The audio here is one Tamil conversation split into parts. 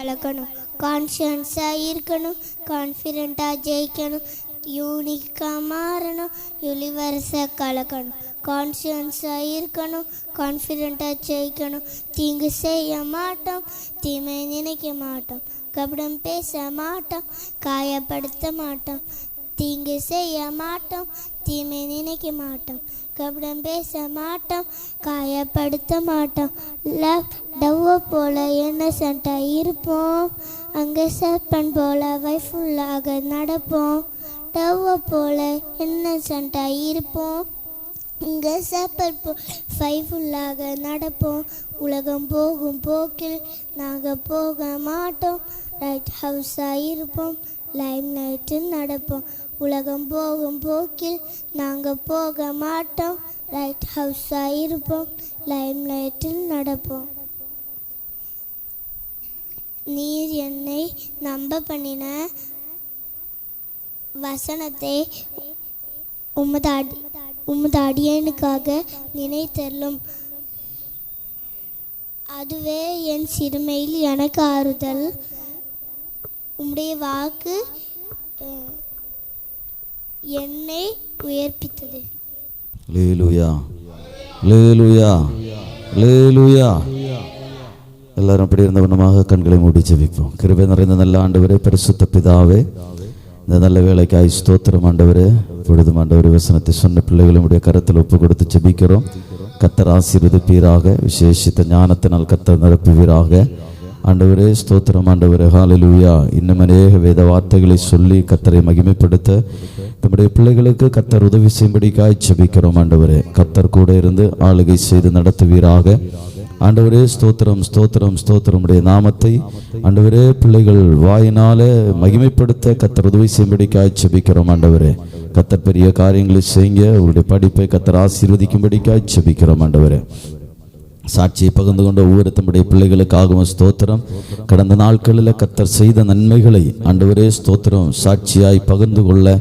கலக்கணும், கான்ஷியன்ஸாக இருக்கணும், கான்ஃபிடெண்ட்டாக ஜெயிக்கணும், யூனிக்காக மாறணும், யூனிவர்ஸை கலக்கணும். கான்ஷியன்ஸாக இருக்கணும், கான்ஃபிடெண்ட்டாக ஜெயிக்கணும், தீங்கு செய்ய மாட்டோம், தீமை நினைக்க மாட்டோம், கபடம் பேச மாட்டோம், காயப்படுத்த மாட்டோம், தீங்கு செய்ய மாட்டோம், தீமை நினைக்க மாட்டோம், கபடம் பேச மாட்டோம், காயப்படுத்த மாட்டோம். டவ்வை போல இன்னசென்ட்டாக இருப்போம், அங்கே சர்பன் போல வைஃபுல்லாக நடப்போம். டவ்வை போல இன்னசென்ட்டாக இருப்போம், இங்கே சர்பன் வைஃபுல்லாக நடப்போம். உலகம் போகும் போக்கில் நாங்கள் போக மாட்டோம், ரைட் ஹவுஸாக இருப்போம், லைம் லைட்டில் நடப்போம். உலகம் போகும் போக்கில் நாங்கள் போக மாட்டோம், ரைட் ஹவுஸாக இருப்போம், லைம் லைட்டில் நடப்போம். நீர் என்னை நம்ப பண்ணின வசனத்தை உமது அடியனுக்காக நினைத்தருளும், அதுவே என் சிறுமையில் எனக்கு ஆறுதல். உம்முடைய வாக்கு என்னை உயர்ப்பித்தது. அல்லேலூயா, அல்லேலூயா, அல்லேலூயா. எல்லாரும் அப்படி இருந்த வண்ணமாக கண்களை மூடி ஜெபிப்போம். கிருபை நிறைந்த நல்ல ஆண்டவரே, பரிசுத்த பிதாவே, இந்த நல்ல வேலைக்காய் ஸ்தோத்திரம் ஆண்டவரே. பொழுதும் ஆண்டவரே வசனத்தை சொன்ன பிள்ளைகளுடைய கரத்தில் ஒப்பு கொடுத்து ஜெபிக்கிறோம். கர்த்தர் ஆசீர்வதிப்பீராக, விசேஷித்த ஞானத்தினால் கர்த்தர் நிரப்புவீராக. ஆண்டவரே ஸ்தோத்திரம் ஆண்டவரே, ஹல்லேலூயா. இன்னும் அநேக வேத வார்த்தைகளை சொல்லி கர்த்தரை மகிமைப்படுத்த நம்முடைய பிள்ளைகளுக்கு கர்த்தர் உதவி செய்யும்படிக்காய் ஜெபிக்கிறோம் ஆண்டவரே. கர்த்தர் கூட இருந்து ஆளுகை செய்து நடத்துவீராக. ஆண்டவரே ஸ்தோத்திரம், ஸ்தோத்திரம், ஸ்தோத்திரம். உடைய நாமத்தை ஆண்டவரே பிள்ளைகள் வாயினாலே மகிமைப்படுத்த கர்த்தர் உதவி செய்யும்படிக்காய் ஜெபிக்கிறோம் ஆண்டவரே. கர்த்தர் பெரிய காரியங்களை செய்யுங்க. உங்களுடைய படிப்பை கர்த்தர் ஆசீர்வதிக்கும்படிக்காய் ஜெபிக்கிறோம் ஆண்டவரே. சாட்சியை பகிர்ந்து கொண்ட ஒவ்வொரு தம்முடைய பிள்ளைகளுக்காகவும் ஸ்தோத்திரம். கடந்த நாட்களில் கர்த்தர் செய்த நன்மைகளை ஆண்டவரே ஸ்தோத்திரம் சாட்சியாய் பகிர்ந்து கொள்ள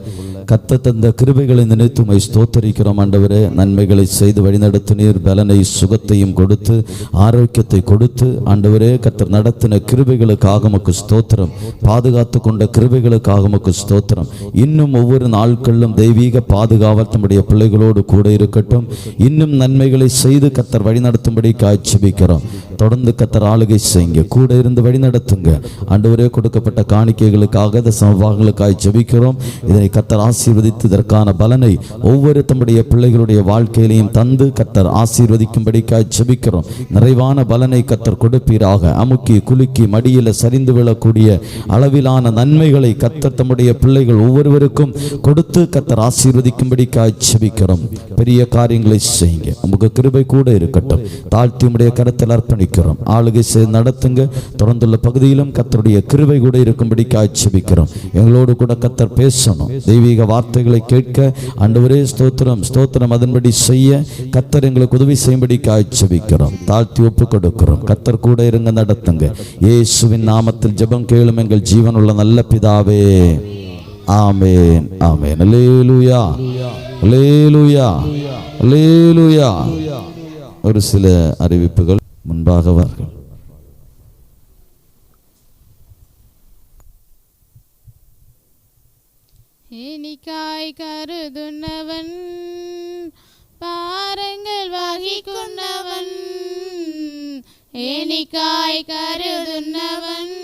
கர்த்தர் தந்த கிருபைகளை நினைத்து உம்மை ஸ்தோத்தரிக்கிறோம் ஆண்டவரே. நன்மைகளை செய்து வழிநடத்தினீர், பலனை சுகத்தையும் கொடுத்து ஆரோக்கியத்தை கொடுத்து ஆண்டவரே கர்த்தர் நடத்தின கிருபைகளுக்காக உமக்கு ஸ்தோத்திரம். பாதுகாத்து கொண்ட கிருபைகளுக்காக உமக்கு ஸ்தோத்திரம். இன்னும் ஒவ்வொரு நாட்களிலும் தெய்வீக பாதுகாவல் நம்முடைய பிள்ளைகளோடு கூட இருக்கட்டும். இன்னும் நன்மைகளை செய்து கர்த்தர் வழிநடத்தும்படி காய்ச்சிபிக்கிறோம். தொடர்ந்து கர்த்தர் ஆளுகை செய்யுங்க, கூட இருந்து வழிநடத்துங்க ஆண்டவரே. கொடுக்கப்பட்ட காணிக்கைகளுக்காக சமபாகங்களுக்காய் ஜெபிக்கிறோம். இதனை கர்த்தர் ஆசீர்வதித்து இதற்கான பலனை ஒவ்வொரு தம்முடைய பிள்ளைகளுடைய வாழ்க்கையிலையும் தந்து கர்த்தர் ஆசீர்வதிக்கும்படிக்காய் ஜெபிக்கிறோம். நிறைவான பலனை கர்த்தர் கொடுப்பீராக. அமுக்கி குலுக்கி மடியில் சரிந்து விழக்கூடிய அளவிலான நன்மைகளை கர்த்தர் தம்முடைய பிள்ளைகள் ஒவ்வொருவருக்கும் கொடுத்து கர்த்தர் ஆசீர்வதிக்கும்படிக்காய் ஜெபிக்கிறோம். பெரிய காரியங்களை செய்யுங்க. நமக்கு கிருபை கூட இருக்கட்டும். தாழ்த்தி உம்முடைய கரத்தில் அர்ப்பணிக்கிறோம். ஆளுகை செய்து நடத்துங்க. தொடர்ந்துள்ள பகுதியிலும் கர்த்தருடைய கிருபை கூட இருக்கும்படிக்காய் ஜெபிக்கிறோம். எங்களோடு கூட கர்த்தர் பேசணும். தெய்வீக வார்த்தைகளை கேட்க ஆண்டவரே ஸ்தோத்திரம், ஸ்தோத்திரம். அதன்படி செய்ய கர்த்தர் எங்களுக்கு உதவி செய்யும்படிக்காய் ஜெபிக்கிறோம். தாழ்த்தி ஒப்பு கொடுக்கிறோம். கர்த்தர் கூட இருங்க, நடத்துங்க. இயேசுவின் நாமத்தில் ஜெபம் கேளும் எங்கள் ஜீவனுள்ள நல்ல பிதாவே, ஆமென், ஆமென். அல்லேலூயா, அல்லேலூயா, அல்லேலூயா. ஒரு சில அறிவிப்புகள் முன்பாக வார்கள். ஏனிக்காய் கருதுன்னவன் பாரங்கள் வாகி கொண்டவன், ஏனிக்காய் கருதுன்னவன்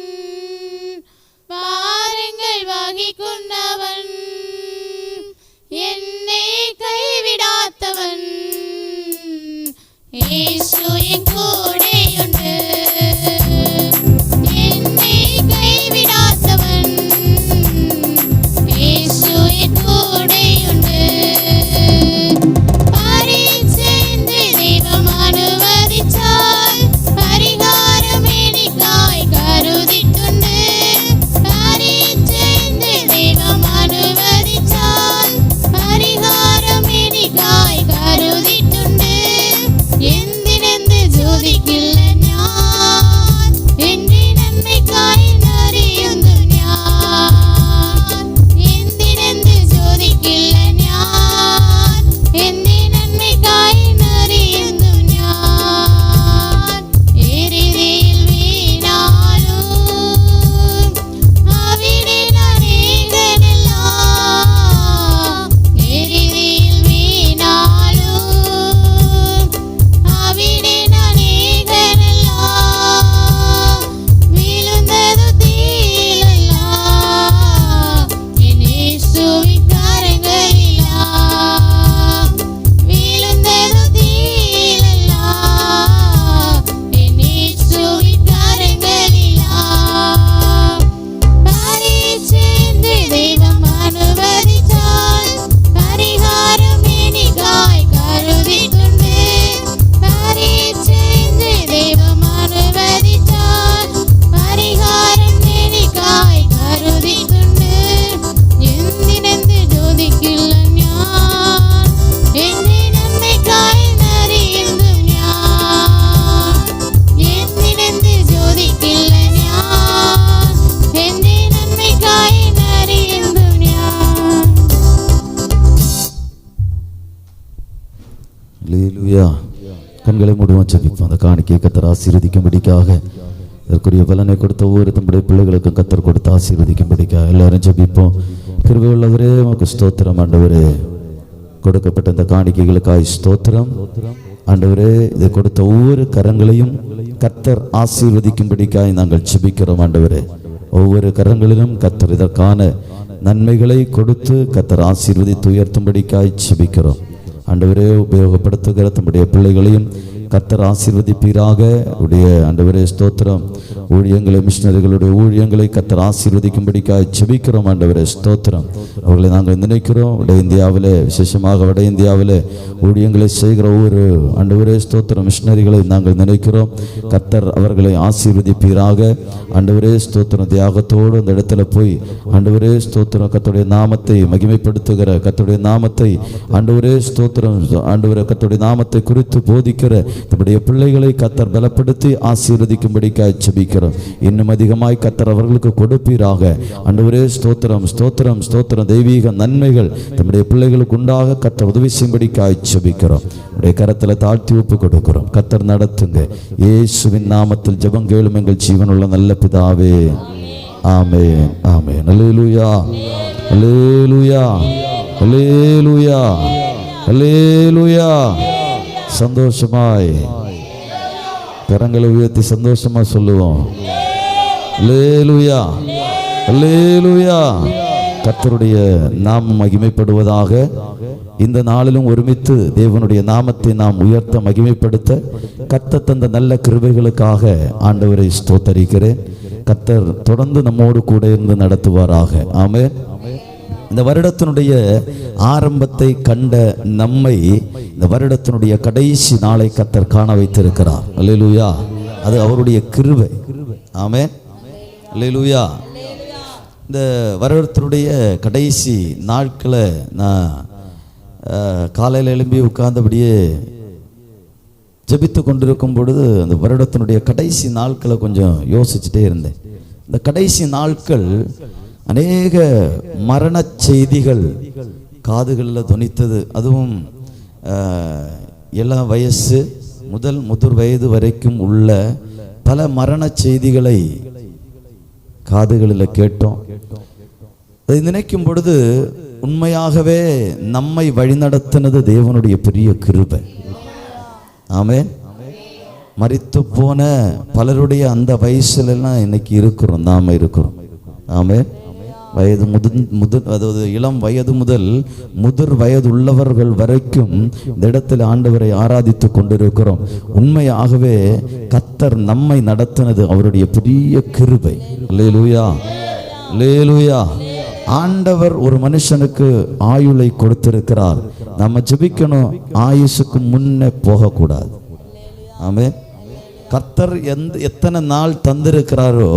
பாரங்கள் வாகி கொண்டவன், என்னை கைவிடாதவன் இயேசு என் கூடேயுண்டு, என்னை கைவிடாதவன் இயேசு என் கூடேயுண்டு. பரிசேந்து தெய்வம் அனுமதித்தால் பரிகாரம் எனக்காய் கருதிட்டுண்டு, பரிசேந்து தெய்வம் அனுமதித்தால் பரிகாரம் எனக்காய் கருதிட்டுண்டு. എന്തിനെന്ത് ചോദിക്കില്ല கண்களை மூடுவோம், ஜெபிப்போம். அந்த காணிக்கையை கர்த்தர் ஆசீர்வதிக்கும்படிக்காக, இதற்குரிய பலனை கொடுத்த ஒவ்வொரு தம்முடைய பிள்ளைகளுக்கும் கர்த்தர் கொடுத்து ஆசீர்வதிக்கும்படிக்காக எல்லாரும் ஜெபிப்போம். கிருபை உள்ளவரே, உமக்கு ஸ்தோத்திரம் ஆண்டவரே. கொடுக்கப்பட்ட இந்த காணிக்கைகளுக்காய் ஸ்தோத்திரம் ஆண்டவரே. இதை கொடுத்த ஒவ்வொரு கரங்களையும் கர்த்தர் ஆசீர்வதிக்கும்படிக்காய் நாங்கள் ஜெபிக்கிறோம் ஆண்டவரே. ஒவ்வொரு கரங்களிலும் கர்த்தர் இதற்கான நன்மைகளை கொடுத்து கர்த்தர் ஆசீர்வதித்து உயர்த்தும்படிக்காய் ஜெபிக்கிறோம் ஆண்டவரே. உபயோகப்படுத்துகிற தம்முடைய பிள்ளைகளையும் கர்த்தர் ஆசீர்வதிப்பீராக. உடைய ஆண்டவரே ஸ்தோத்திரம். ஊழியங்களை, மிஷனரிகளுடைய ஊழியங்களை கர்த்தர் ஆசீர்வதிக்கும்படிக்காய் ஜெபிக்கிறோம் ஆண்டவரே ஸ்தோத்திரம். அவர்களை நாங்கள் நினைக்கிறோம். வட இந்தியாவில், விசேஷமாக வட இந்தியாவில் ஊழியங்களை செய்கிற ஒவ்வொரு ஆண்டவரே ஸ்தோத்திரம் மிஷனரிகளை நாங்கள் நினைக்கிறோம். கர்த்தர் அவர்களை ஆசீர்வதிப்பீராக ஆண்டவரே ஸ்தோத்திரம். தியாகத்தோடு அந்த இடத்துல போய் ஆண்டவரே ஸ்தோத்திரம் கர்த்தருடைய நாமத்தை மகிமைப்படுத்துகிற, கர்த்தருடைய நாமத்தை ஆண்டவரே ஸ்தோத்திரம் ஆண்டவரே கர்த்தருடைய நாமத்தை குறித்து போதிக்கிற நம்முடைய பிள்ளைகளை கர்த்தர் பலப்படுத்தி ஆசீர்வதிக்கும்படிக்காய் ஜெபிக்கிறோம். இன்னும் அதிகமாய் கர்த்தர் அவர்களுக்கு கொடுப்பீராக ஆண்டவரே ஸ்தோத்திரம் ஸ்தோத்திரம் ஸ்தோத்திரம். தெய்வீக நன்மைகள் நம்முடைய பிள்ளைகளுக்கு உண்டாக கர்த்தர் உதவி செய்யும்படிக்காய் ஜெபிக்கிறோம். உடைய கரத்தில் தாழ்த்தி ஒப்பு கொடுக்கிறோம். கர்த்தர் நடத்துங்க. இயேசுவின் நாமத்தில் ஜெபம் கேளும் எங்கள் ஜீவனுள்ள நல்ல பிதாவே, ஆமென் ஆமென். அல்லேலூயா அல்லேலூயா அல்லேலூயா அல்லேலூயா. சந்தோஷமாய் கரங்களை உயர்த்தி சந்தோஷமா சொல்லுவோம். அல்லேலூயா அல்லேலூயா. கர்த்தருடைய நாமம் மகிமைப்படுவதாக. இந்த நாளிலும் ஒருமித்து தேவனுடைய நாமத்தை நாம் உயர்த்த மகிமைப்படுத்த கர்த்தர் தந்த நல்ல கிருபைகளுக்காக ஆண்டவரை ஸ்தோத்தரிக்கிறேன். கர்த்தர் தொடர்ந்து நம்மோடு கூட இருந்து நடத்துவாராக. ஆமென். இந்த வருடத்தினுடைய ஆரம்பத்தை கண்ட நம்மை இந்த வருடத்தினுடைய கடைசி நாளை கர்த்தர் காண வைத்திருக்கிறார். அல்லேலூயா. அது அவருடைய கிருபை. ஆமென். அல்லேலூயா. இந்த வருடத்தினுடைய கடைசி நாட்களை நான் காலையில் எழும்பி உட்கார்ந்தபடியே ஜெபித்து கொண்டிருக்கும் பொழுது அந்த வருடத்தினுடைய கடைசி நாட்களை கொஞ்சம் யோசிச்சுட்டே இருந்தேன். இந்த கடைசி நாட்கள் அநேக மரண செய்திகள் காதுகளில் துணித்தது. அதுவும் இளம் வயசு முதல் முதிர் வயது வரைக்கும் உள்ள பல மரண செய்திகளை காதுகளில் கேட்டோம். அதை நினைக்கும் பொழுது உண்மையாகவே நம்மை வழிநடத்தினது தேவனுடைய பெரிய கிருபை. ஆமென். மரித்து போன பலருடைய அந்த வயசுலலாம் இன்னைக்கு இருக்கிறோம், நாம இருக்கிறோம். ஆமென். வயது அதாவது இளம் வயது முதல் முதிர் வயது உள்ளவர்கள் வரைக்கும் இந்த இடத்தில் ஆண்டவரை ஆராதித்து கொண்டிருக்கிறோம். உண்மையாகவே கர்த்தர் நம்மை நடத்தினது அவருடைய பெரிய கிருபை. அல்லேலூயா அல்லேலூயா. ஆண்டவர் ஒரு மனுஷனுக்கு ஆயுளை கொடுத்திருக்கிறார். நம்ம ஜெபிக்கணும், ஆயுசுக்கு முன்னே போகக்கூடாது. ஆமென். கர்த்தர் எத்தனை நாள் தந்திருக்கிறாரோ,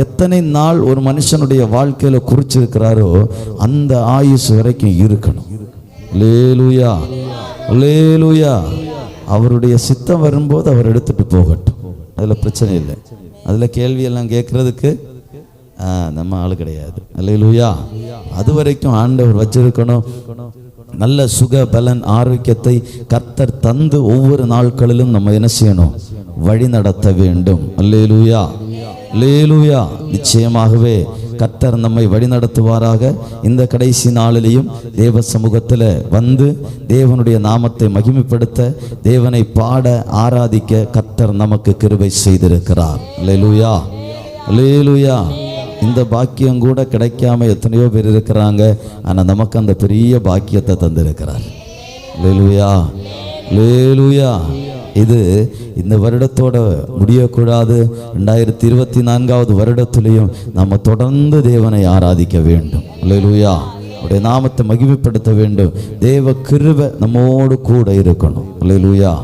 எத்தனை நாள் ஒரு மனுஷனுடைய வாழ்க்கையில குறிச்சிருக்கிறாரோ அந்த ஆயுசு வரைக்கும் இருக்கணும். அல்லேலூயா அல்லேலூயா. அவருடைய சித்தம் வரும்போது அவர் எடுத்துட்டு போகட்டும், அதுல பிரச்சனை இல்லை. அதுல கேள்வியெல்லாம் கேட்கறதுக்கு நம்ம ஆளு கிடையாது. அல்லேலூயா. அது வரைக்கும் ஆண்டவர் வச்சிருக்கணும். நல்ல சுக பலன் ஆரோக்கியத்தை கர்த்தர் தந்து ஒவ்வொரு நாட்களிலும் நம்ம என்ன செய்யணும்? வழி நடத்த வேண்டும். அல்லேலூயா அல்லேலூயா. நிச்சயமாகவே கர்த்தர் நம்மை வழி நடத்துவாராக. இந்த கடைசி நாளிலேயும் தேவ சமூகத்தில் வந்து தேவனுடைய நாமத்தை மகிமைப்படுத்த, தேவனை பாட ஆராதிக்க கர்த்தர் நமக்கு கிருபை செய்திருக்கிறார். அல்லேலூயா அல்லேலூயா. இந்த பாக்கியம் கூட கிடைக்காம எத்தனையோ பேர் இருக்கிறாங்க. ஆனால் நமக்கு அந்த பெரிய பாக்கியத்தை தந்திருக்கிறார். அல்லேலூயா அல்லேலூயா. இது இந்த வருடத்தோட முடியக்கூடாது. 2024 வருடத்திலையும் நம்ம தொடர்ந்து தேவனை ஆராதிக்க வேண்டும். அல்லேலூயா. அவருடைய நாமத்தை மகிமைப்படுத்த வேண்டும். தேவ கிருபை நம்மோடு கூட இருக்கணும். அல்லேலூயா.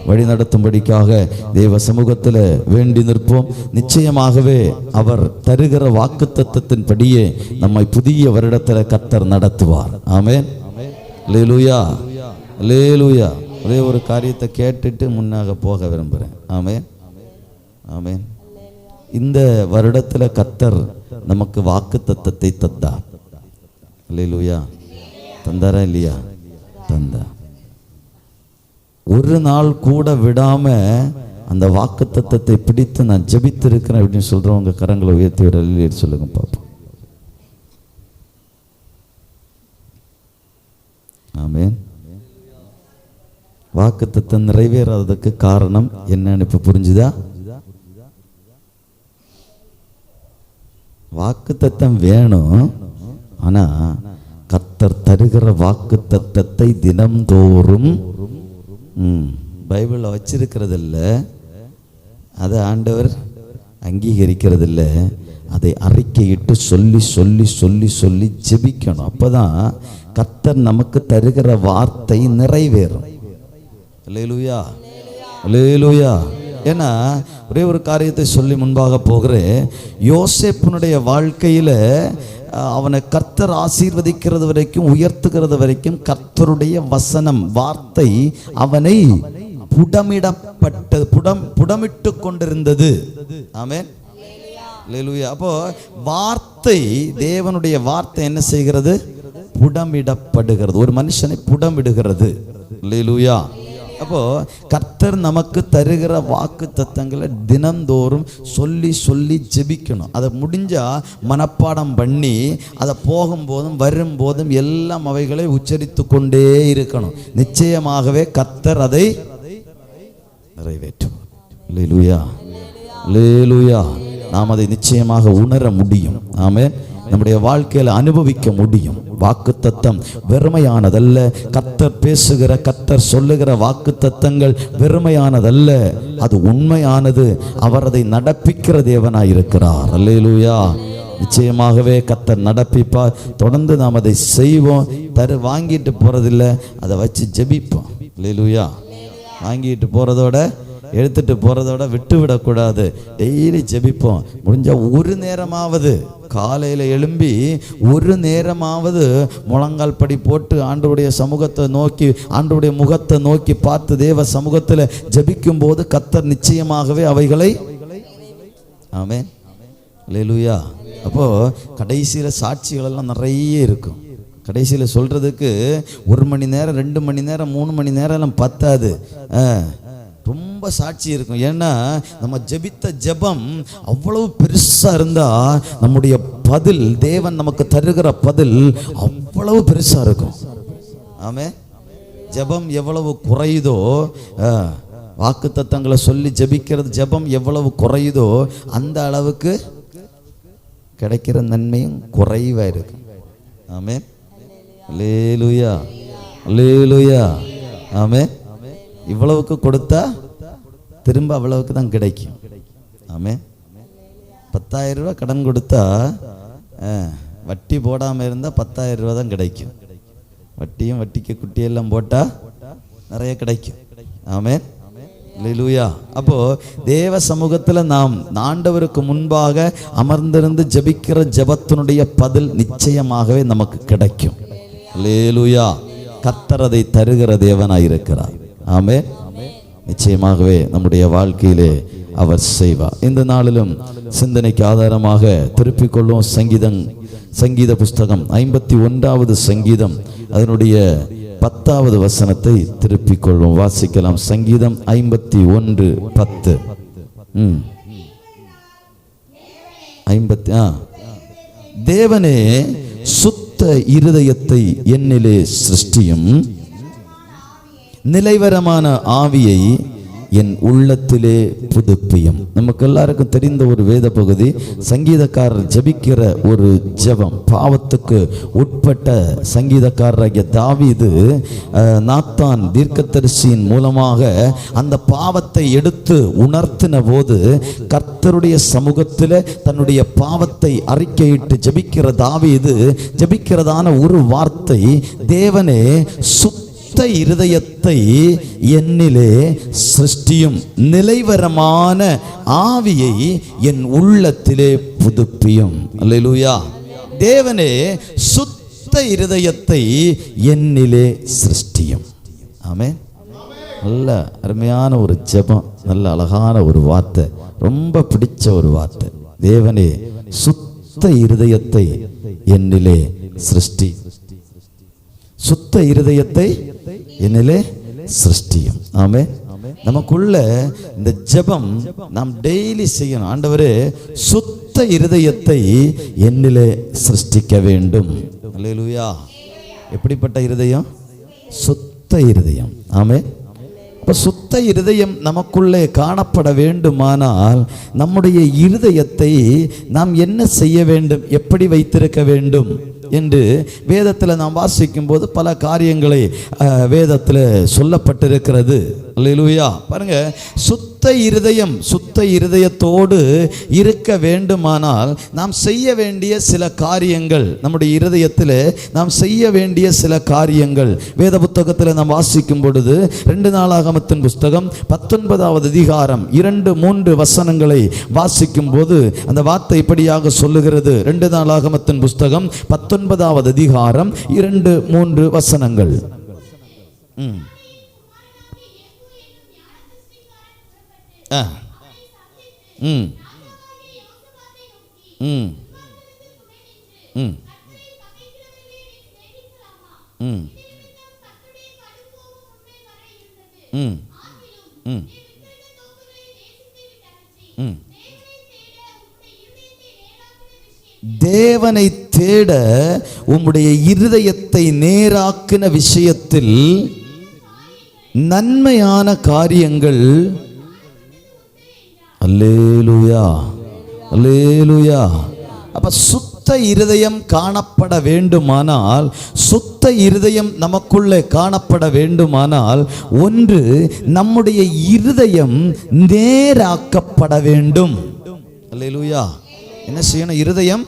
வழி நடத்தும்படிக்காக தேவ சமூகத்தில் வேண்டி நிற்போம். நிச்சயமாகவே அவர் தருகிற வாக்குத்தத்தத்தின்படியே நம்மை புதிய வருடத்தில் கர்த்தர் நடத்துவார். ஆமென். அல்லேலூயா அல்லேலூயா. ஒரே ஒரு காரியத்தை கேட்டுட்டு முன்னாக போக விரும்புகிறேன். ஆமென் ஆமென். இந்த வருடத்தில் கர்த்தர் நமக்கு வாக்குத்தத்தத்தை தந்தார். அல்லேலூயா. தந்தாரா இல்லையா? தந்தார். ஒரு நாள் கூட விடாம அந்த வாக்குத்தத்தத்தை பிடித்து நான் ஜெபித்திருக்கிறேன் அப்படின்னு சொல்றவங்க கரங்களை உயர்த்தி ஒரு அல்லேலூயா சொல்லுங்க பாப்போம். ஆமென். வாக்குத்தத்தம் நிறைவேறாததுக்கு காரணம் என்னன்னு இப்ப புரிஞ்சுதா? வாக்குத்தத்தம் வேணும், ஆனா கர்த்தர் தருகிற வாக்குத்தத்தத்தை தினம்தோறும் பைபிள்ல வச்சிருக்கிறது இல்ல, அதை ஆண்டவர் அங்கீகரிக்கிறது இல்ல, அதை அறிக்கையிட்டு சொல்லி சொல்லி சொல்லி சொல்லி ஜெபிக்கணும். அப்பதான் கர்த்தர் நமக்கு தருகிற வார்த்தை நிறைவேறும். அல்லேலூயா, அல்லேலூயா. ஏன்னா ஒரே ஒரு காரியத்தை சொல்லி முன்பாக போகிறேன். யோசேப்பினுடைய வாழ்க்கையில அவனை கர்த்தர் ஆசீர்வதிக்கிறது வரைக்கும், உயர்த்துகிறது வரைக்கும் கர்த்தருடைய வசனம் வார்த்தை அவனை புடமிட்டு கொண்டிருந்தது. ஆமென், அல்லேலூயா. அப்போ வார்த்தை, தேவனுடைய வார்த்தை என்ன செய்கிறது? புடமிடப்படுகிறது. ஒரு மனுஷனை புடமிடுகிறது. அல்லேலூயா. அப்போ கர்த்தர் நமக்கு தருகிற வாக்கு தத்தங்களை தினந்தோறும் சொல்லி சொல்லி ஜெபிக்கணும். அதை முடிஞ்சா மனப்பாடம் பண்ணி அதை போகும்போதும் வரும்போதும் எல்லாம் அவைகளை உச்சரித்து கொண்டே இருக்கணும். நிச்சயமாகவே கர்த்தர் அதை நிறைவேற்றுவார். அல்லேலூயா, அல்லேலூயா. நாம் அதை நிச்சயமாக உணர முடியும். ஆமென். நம்முடைய வாழ்க்கையில அனுபவிக்க முடியும். வாக்குத்தத்தம் வெறுமையானதல்ல. கர்த்தர் பேசுகிற, கர்த்தர் சொல்லுகிற வாக்குத்தத்தங்கள் வெறுமையானதல்ல, அது உண்மையானது. அவர் அதை நடப்பிக்கிற தேவனாய் இருக்கிறார். அல்லேலூயா. நிச்சயமாகவே கர்த்தர் நடப்பிப்பார். தொடர்ந்து நாம் அதை செய்வோம். வாங்கிட்டு போறதில்லை, அதை வச்சு ஜெபிப்போம். அல்லேலூயா. வாங்கிட்டு போறதோட, எடுத்துட்டு போறதோட விட்டு விடக்கூடாது. டெய்லி ஜெபிப்போம். முடிஞ்ச ஒரு நேரமாவது காலையில் எழும்பி ஒரு நேரமாவது முழங்கால் படி போட்டு ஆண்டவருடைய சமூகத்தை நோக்கி, ஆண்டவருடைய முகத்தை நோக்கி பார்த்து தேவ சமூகத்தில் ஜெபிக்கும் போது கர்த்தர் நிச்சயமாகவே அவைகளை. ஆமென், அல்லேலூயா. அப்போ கடைசியில சாட்சிகள் எல்லாம் நிறைய இருக்கும். கடைசியில் சொல்றதுக்கு 1 மணி நேரம், 2 மணி நேரம், 3 மணி நேரம் எல்லாம் பத்தாது. ரொம்ப சாட்சி இருக்கும். ஏன்னா நம்ம ஜெபித்த ஜெபம் அவ்வளவு பெருசா இருந்தா நம்முடைய பதில், தேவன் நமக்கு தருகிற பதில் அவ்வளவு பெருசா இருக்கும். ஆமென். ஜெபம் எவ்வளவு குறையுதோ, வாக்குத்தத்தங்களை சொல்லி ஜெபிக்கிறது, ஜெபம் எவ்வளவு குறையுதோ அந்த அளவுக்கு கிடைக்கிற நன்மையும் குறைவா இருக்கு. ஆமென், அல்லேலூயா, அல்லேலூயா. ஆமென். இவ்வளவுக்கு கொடுத்தா திரும்ப அவ்வளவுக்கு தான் கிடைக்கும். ஆமென். 10,000 ரூபாய் கடன் கொடுத்தா வட்டி போடாமல் இருந்தால் 10,000 ரூபாய் தான் கிடைக்கும். வட்டியும் வட்டிக்கு குட்டியெல்லாம் போட்டால் நிறைய கிடைக்கும். ஆமென், அல்லேலூயா. அப்போ தேவ சமூகத்தில் நாம் ஆண்டவருக்கு முன்பாக அமர்ந்திருந்து ஜெபிக்கிற ஜெபத்தினுடைய பதில் நிச்சயமாகவே நமக்கு கிடைக்கும். அல்லேலூயா. கர்த்தர் அதை தருகிற தேவனாய் இருக்கிறார். ஆமென். நிச்சயமாகவே நம்முடைய வாழ்க்கையிலே அவர் செய்வார். இந்த நாளிலும் சிந்தனைக்கு ஆதாரமாக திருப்பிக் கொள்ளும் சங்கீத புஸ்தகம் 51வது சங்கீதம், அதனுடைய 10வது வசனத்தை திருப்பிக் கொள்வோம். வாசிக்கலாம். சங்கீதம் 51:10. 50. தேவனே, சுத்த இருதயத்தை என்னிலே சிருஷ்டியும், நிலைவரமான ஆவியை என் உள்ளத்திலே புதுப்பியும். நமக்கு எல்லாருக்கும் தெரிந்த ஒரு வேத பகுதி. சங்கீதக்காரர் ஜெபிக்கிற ஒரு ஜெபம். பாவத்துக்கு உட்பட்ட சங்கீதக்காரராகிய தாவீது நாத்தான் தீர்க்கதரிசியின் மூலமாக அந்த பாவத்தை எடுத்து உணர்த்தின போது கர்த்தருடைய சமூகத்தில் தன்னுடைய பாவத்தை அறிக்கையிட்டு ஜெபிக்கிற தாவீது ஜெபிக்கிறதான ஒரு வார்த்தை, தேவனே சுத்த இருதயத்தை என்னிலே சிருஷ்டியும், நிலைவரமான ஆவியை என் உள்ளத்திலே புதுப்பியும். அல்லேலூயா. தேவனே, சுத்த இருதயத்தை என்னிலே சிருஷ்டியும். ஆமென். நல்ல அருமையான ஒரு ஜெபம், நல்ல அழகான ஒரு வார்த்தை, ரொம்ப பிடிச்ச ஒரு வார்த்தை. தேவனே, சுத்த இருதயத்தை என்னிலே சிருஷ்டி. சுத்த இருதயத்தை என்னிலே சிருஷ்டியும். ஆமே. நமக்குள்ள இந்த ஜெபம் நாம் டெய்லி செய்யணும். ஆண்டவரே, சுத்த இருதயத்தை என்னிலே சிருஷ்டிக்க வேண்டும். அல்லேலூயா. எப்படிப்பட்ட இருதயம்? சுத்த இருதயம். ஆமே. இப்போ சுத்த இருதயம் நமக்குள்ளே காணப்பட வேண்டுமானால் நம்முடைய இருதயத்தை நாம் என்ன செய்ய வேண்டும், எப்படி வைத்திருக்க வேண்டும் என்று வேதத்தில் நாம் வாசிக்கும் போது பல காரியங்களை வேதத்தில் சொல்லப்பட்டிருக்கிறது. அல்லேலூயா. பாருங்க, சுத்த இருதயத்தோடு இருக்க வேண்டுமானால் நாம் செய்ய வேண்டிய சில காரியங்கள், நம்முடைய இருதயத்தில் நாம் செய்ய வேண்டிய சில காரியங்கள் வேத புத்தகத்தில் நாம் வாசிக்கும் பொழுது 2 நாளாகமத்தின் புஸ்தகம் 19வது அதிகாரம் 2-3 வசனங்களை வாசிக்கும் போது அந்த வார்த்தை இப்படியாக சொல்லுகிறது. 2 நாளாகமத்தின் புஸ்தகம் 19வது அதிகாரம் 2-3 வசனங்கள். தேவனை தேட உம்முடைய இருதயத்தை நேராக்கின விஷயத்தில் நன்மையான காரியங்கள். அல்லேலூயா, அல்லேலூயா. அப்ப சுத்த இருதயம் காணப்பட வேண்டுமானால், சுத்த இருதயம் நமக்குள்ளே காணப்பட வேண்டுமானால், ஒன்று, நம்முடைய இருதயம் நேராக்கப்பட வேண்டும். அல்லேலூயா. என்ன செய்யணும்? இருதயம்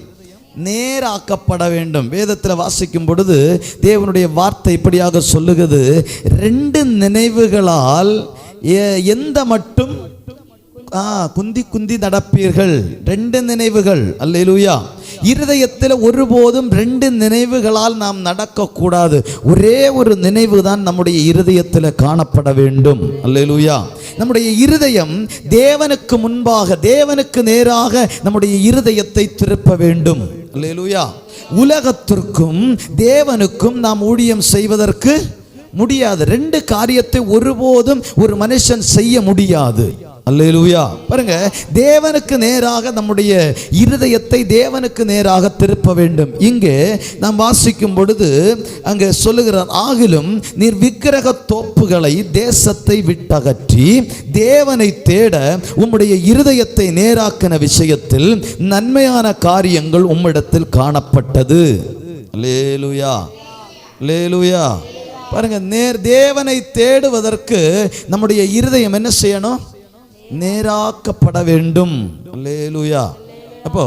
நேராக்கப்பட வேண்டும். வேதத்தில் வாசிக்கும் பொழுது தேவனுடைய வார்த்தை இப்படியாக சொல்லுகிறது, 2 நினைவுகளால் எந்த மட்டும் குந்தி நடப்பீர்கள். 2 நினைவுகள். அல்லேலூயா. இருதயத்தில் ஒருபோதும் 2 நினைவுகளால் நாம் நடக்கக்கூடாது. ஒரே ஒரு நினைவு தான் நம்முடைய இருதயத்தில் காணப்பட வேண்டும். அல்லேலூயா. நம்முடைய இருதயம் தேவனுக்கு முன்பாக, தேவனுக்கு நேராக நம்முடைய இருதயத்தை திருப்ப வேண்டும். அல்லேலூயா. உலகத்திற்கும் தேவனுக்கும் நாம் ஊழியம் செய்வதற்கு முடியாது. 2 காரியத்தை ஒருபோதும் ஒரு மனுஷன் செய்ய முடியாது. அல்லேலூயா. பாருங்க, தேவனுக்கு நேராக நம்முடைய இருதயத்தை தேவனுக்கு நேராக திருப்ப வேண்டும். இங்கே நாம் வாசிக்கும் பொழுது அங்கே சொல்லுகிறார், ஆகிலும் நீர் விக்கிரக தோப்புகளை தேசத்தை விட்டகற்றி தேவனை தேட உம்முடைய இருதயத்தை நேராக்கின விஷயத்தில் நன்மையான காரியங்கள் உம்மிடத்தில் காணப்பட்டது. அல்லேலூயா, அல்லேலூயா. பாருங்க, தேவனை தேடுவதற்கு நம்முடைய இருதயம் என்ன செய்யணும்? நேராக்கப்பட வேண்டும். அல்லேலூயா. அப்போ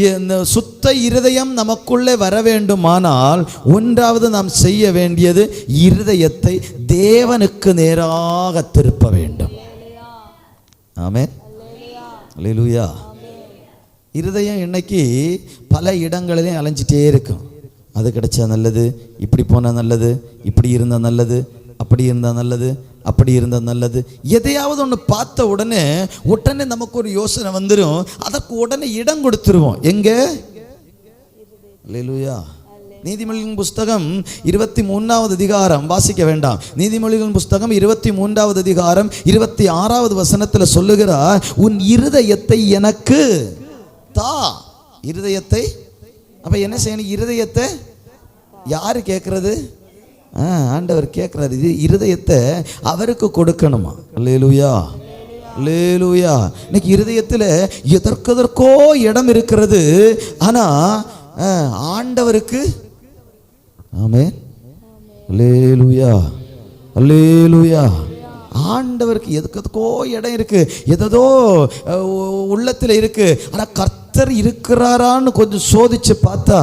இந்த சுத்த இருதயம் நமக்குள்ளே வர வேண்டுமானால் ஒன்றாவது நாம் செய்ய வேண்டியது இருதயத்தை தேவனுக்கு நேராக திருப்ப வேண்டும். ஆமென். அல்லேலூயா. இருதயம் இன்னைக்கு பல இடங்களிலே அலைஞ்சிட்டே இருக்கும். அது கிடைச்சா நல்லது, இப்படி போனால் நல்லது, இப்படி இருந்தால் நல்லது, அப்படி இருந்தால் நல்லது, அப்படி இருந்தால் நல்லது. எதையாவது ஒன்று பார்த்த உடனே நமக்கு ஒரு யோசனை வந்துடும். அதற்கு உடனே இடம் கொடுத்துருவோம். எங்கே? அல்லேலூயா. நீதிமொழிகளின் புஸ்தகம் 23வது அதிகாரம் வாசிக்க வேண்டாம். நீதிமொழிகளின் புஸ்தகம் 23வது அதிகாரம் 26வது வசனத்தில் சொல்லுகிறார், உன் இருதயத்தை எனக்கு தா. இருதயத்தை அப்ப என்ன செய்யணும்? இருதயத்தை யாரு கேட்கறது? ஆண்டவர் கேட்கிறார். இது இருதயத்தை அவருக்கு கொடுக்கணுமா? அல்லேலூயா, அல்லேலூயா. இன்னைக்கு இருதயத்தில் எதற்கோ இடம் இருக்கிறது. ஆனா ஆண்டவருக்கு ஆமென், அல்லேலூயா, அல்லேலூயா. ஆண்டவருக்கு எதுக்கோ இடம் இருக்கு, எதோ உள்ளத்தில் இருக்கு. ஆனா கர்த்தர் இருக்கிறாரான்னு கொஞ்சம் சோதிச்சு பார்த்தா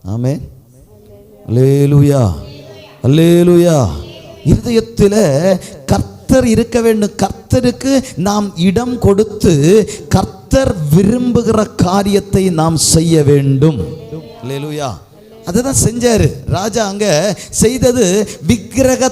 ஆமென், அல்லேலூயா, அல்லேலூயா. இருதயத்தில் கர்த்தர் இருக்க வேண்டும். கர்த்தருக்கு நாம் இடம் கொடுத்து கர்த்தர் விரும்புகிற காரியத்தை நாம் செய்ய வேண்டும். அல்லேலூயா. அதுதான் செஞ்சாரு ராஜா. அங்க செய்தது விக்கிரக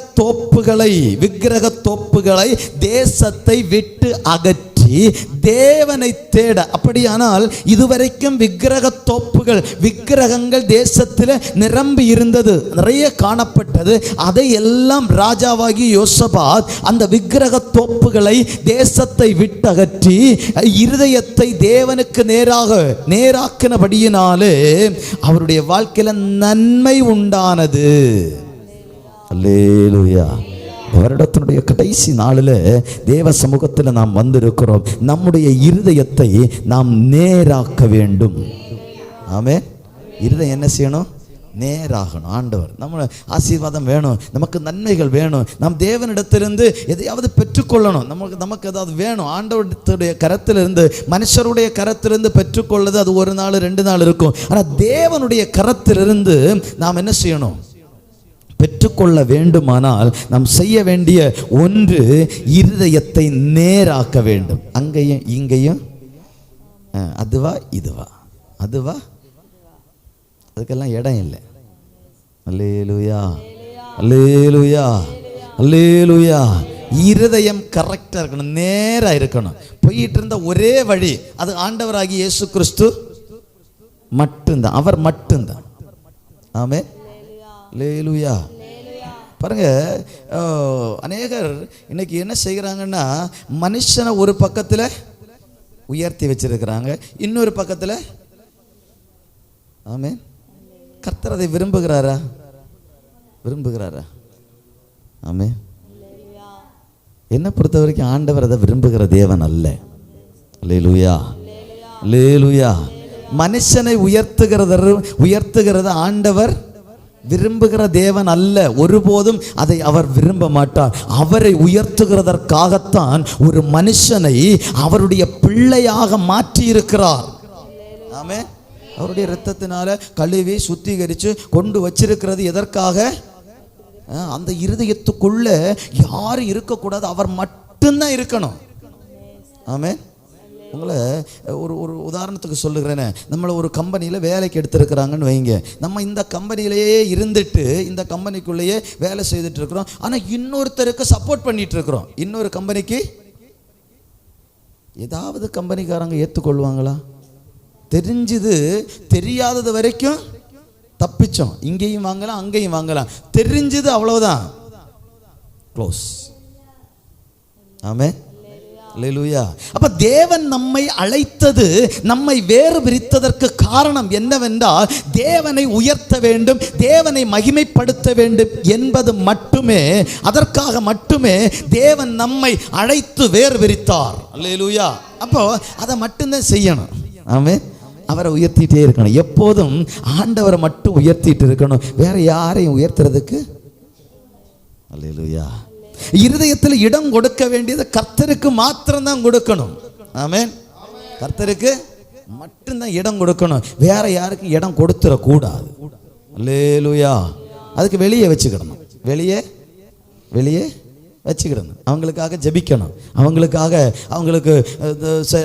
தோப்புகளை தேசத்தை விட்டு அகற்றி மாற்றி தேவனை தேட. அப்படியானால் இதுவரைக்கும் விக்கிரக தோப்புகள், விக்கிரகங்கள் தேசத்தில் நிரம்பி இருந்தது, நிறைய காணப்பட்டது. அதை எல்லாம் ராஜாவாகி யோசபாத் அந்த விக்கிரக தோப்புகளை தேசத்தை விட்டகற்றி இருதயத்தை தேவனுக்கு நேராக்கினபடியினாலே அவருடைய வாழ்க்கையில நன்மை உண்டானது. அல்லேலூயா. வருடத்தினுடைய கடைசி நாளில் தேவ சமூகத்தில் நாம் வந்திருக்கிறோம். நம்முடைய இருதயத்தை நாம் நேராக்க வேண்டும். ஆமென். இருதயம் என்ன செய்யணும்? நேராகணும். ஆண்டவர் நம்ம ஆசீர்வாதம் வேணும், நமக்கு நன்மைகள் வேணும், நாம் தேவனிடத்திலிருந்து எதையாவது பெற்றுக்கொள்ளணும். நமக்கு ஏதாவது வேணும். ஆண்டவருடைய கரத்திலிருந்து, மனுஷருடைய கரத்திலிருந்து பெற்றுக்கொள்வது அது ஒரு நாள் 2 நாள் இருக்கும். ஆனால் தேவனுடைய கரத்திலிருந்து நாம் என்ன செய்யணும்? பெற்றுக்கொள்ள வேண்டுமானால் நாம் செய்ய வேண்டிய ஒன்று, இருதயத்தை நேராக்க வேண்டும். அங்கேயும் இங்கேயும் அதுவா இதுவா, அதுவா, அதுக்கெல்லாம் இடம் இல்லை. அல்லேலூயா, அல்லேலூயா, அல்லேலூயா. இருதயம் கரெக்டாக இருக்கணும், நேராக இருக்கணும். போயிட்டு இருந்த ஒரே வழி அது ஆண்டவராகி இயேசு கிறிஸ்து மட்டும்தான், அவர் மட்டும்தான். ஆமென். அல்லேலூயா. பாருங்க, அநேகர் இன்னைக்கு என்ன செய்கிறாங்கன்னா, மனுஷனை ஒரு பக்கத்தில் உயர்த்தி வச்சிருக்கிறாங்க, இன்னொரு பக்கத்தில். ஆமென். கர்த்தர் அதை விரும்புகிறாரா? விரும்புகிறாரா? ஆமென். என்னை பொறுத்த வரைக்கும் ஆண்டவர் அதை விரும்புகிற தேவன் அல்ல. அல்லேலூயா, அல்லேலூயா. மனுஷனை உயர்த்துகிறத ஆண்டவர் விரும்புகிற தேவன் அல்ல. ஒருபோதும் அதை அவர் விரும்ப மாட்டார். அவரை உயர்த்துகிறதற்காகத்தான் ஒரு மனுஷனை அவருடைய பிள்ளையாக மாற்றி இருக்கிறார். ஆமென். அவருடைய இரத்தத்தினால கழுவி சுத்திகரித்து கொண்டு வச்சிருக்கிறது எதற்காக? அந்த இருதயத்துக்குள்ள யாரும் இருக்கக்கூடாது, அவர் மட்டும்தான் இருக்கணும். ஆமென். உங்களை ஒரு உதாரணத்துக்கு சொல்லுகிறேனே, நம்மளை ஒரு கம்பெனியில் வேலைக்கு எடுத்துருக்குறாங்கன்னு வைங்க. நம்ம இந்த கம்பெனியிலேயே இருந்துட்டு இந்த கம்பெனிக்குள்ளேயே வேலை செய்துட்டு இருக்கிறோம். ஆனால் இன்னொருத்தருக்கு சப்போர்ட் பண்ணிட்டு இருக்கிறோம். இன்னொரு கம்பெனிக்கு ஏதாவது கம்பெனிக்காரங்க ஏற்றுக்கொள்வாங்களா? தெரிஞ்சது தெரியாதது வரைக்கும் தப்பிச்சோம். இங்கேயும் வாங்கலாம், அங்கேயும் வாங்கலாம். தெரிஞ்சது அவ்வளவுதான், க்ளோஸ். ஆமென். அல்லேலூயா. அப்ப தேவன் நம்மை அழைத்தது, நம்மை வேறு பிரித்ததற்கு காரணம் என்னவென்றால், தேவனை உயர்த்த வேண்டும், தேவனை மகிமைப்படுத்த வேண்டும் என்பது மட்டுமே. அதற்காக மட்டுமே தேவன் நம்மை அழைத்து வேறு பிரித்தார். அல்லேலூயா. அப்போ அதை மட்டும்தான் செய்யணும். ஆமென். அவரை உயர்த்திட்டே இருக்கணும். எப்போதும் ஆண்டவரை மட்டும் உயர்த்திட்டு இருக்கணும், வேற யாரையும் உயர்த்துறதுக்கு. அல்லேலூயா. இருதயத்தில் இடம் கொடுக்க வேண்டியது கர்த்தருக்கு மாத்திரம்தான் கொடுக்கணும். ஆமென். கர்த்தருக்கு மட்டும்தான் இடம் கொடுக்கணும், வேற யாருக்கும் இடம் கொடுத்துடக்கூடாது. அல்லேலூயா. அதுக்கு வெளியே வச்சுக்கிடணும், வெளியே வச்சுக்கிடணும். அவங்களுக்காக ஜெபிக்கணும், அவங்களுக்கு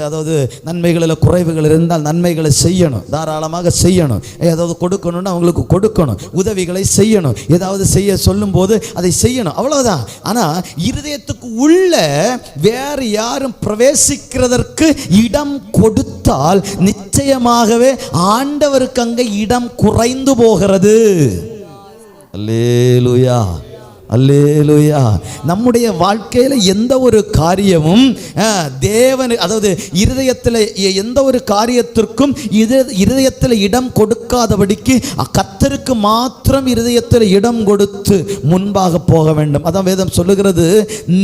அதாவது நன்மைகளில் குறைவுகள் இருந்தால் நன்மைகளை செய்யணும், தாராளமாக செய்யணும். ஏதாவது கொடுக்கணும்னு அவங்களுக்கு கொடுக்கணும், உதவிகளை செய்யணும், ஏதாவது செய்ய சொல்லும் போது அதை செய்யணும், அவ்வளவுதான். ஆனால் இருதயத்துக்கு உள்ள வேறு யாரும் பிரவேசிக்கிறதற்கு இடம் கொடுத்தால் நிச்சயமாகவே ஆண்டவருக்கு அங்கே இடம் குறைந்து போகிறது. அல்லேலூயா, அல்லேலூயா. நம்முடைய வாழ்க்கையில் எந்த ஒரு காரியமும் தேவன், அதாவது இருதயத்தில் எந்த ஒரு காரியத்திற்கும் இருதயத்தில் இடம் கொடுக்காதபடிக்கு கர்த்தருக்கு மாத்திரம் இருதயத்தில் இடம் கொடுத்து முன்பாக போக வேண்டும். அதான் வேதம் சொல்லுகிறது,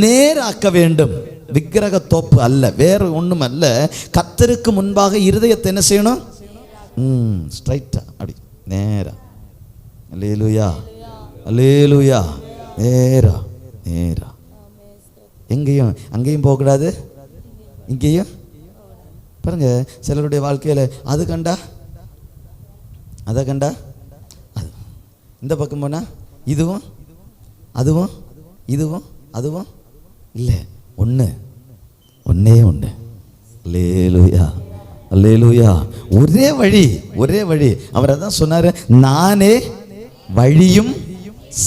நேராக்க வேண்டும். விக்கிரக தோப்பு அல்ல, வேறு ஒன்றும் அல்ல. கர்த்தருக்கு முன்பாக இருதயத்தை என்ன செய்யணும்? ஸ்ட்ரைட்டா, அப்படி நேரா. அல்லேலூயா, அல்லேலூயா. நேரா நேரா. எங்கேயும் அங்கேயும் போகக்கூடாது, இங்கேயும். பாருங்க, சிலருடைய வாழ்க்கையில் அது கண்டா அதை கண்டா அது, இந்த பக்கம் போனால் இதுவும் அதுவும் இதுவும் அதுவும் இல்லை, ஒன்னே ஒன்று. அல்லேலூயா, அல்லேலூயா. ஒரே வழி. அவர் அதான் சொன்னார், நானே வழியும்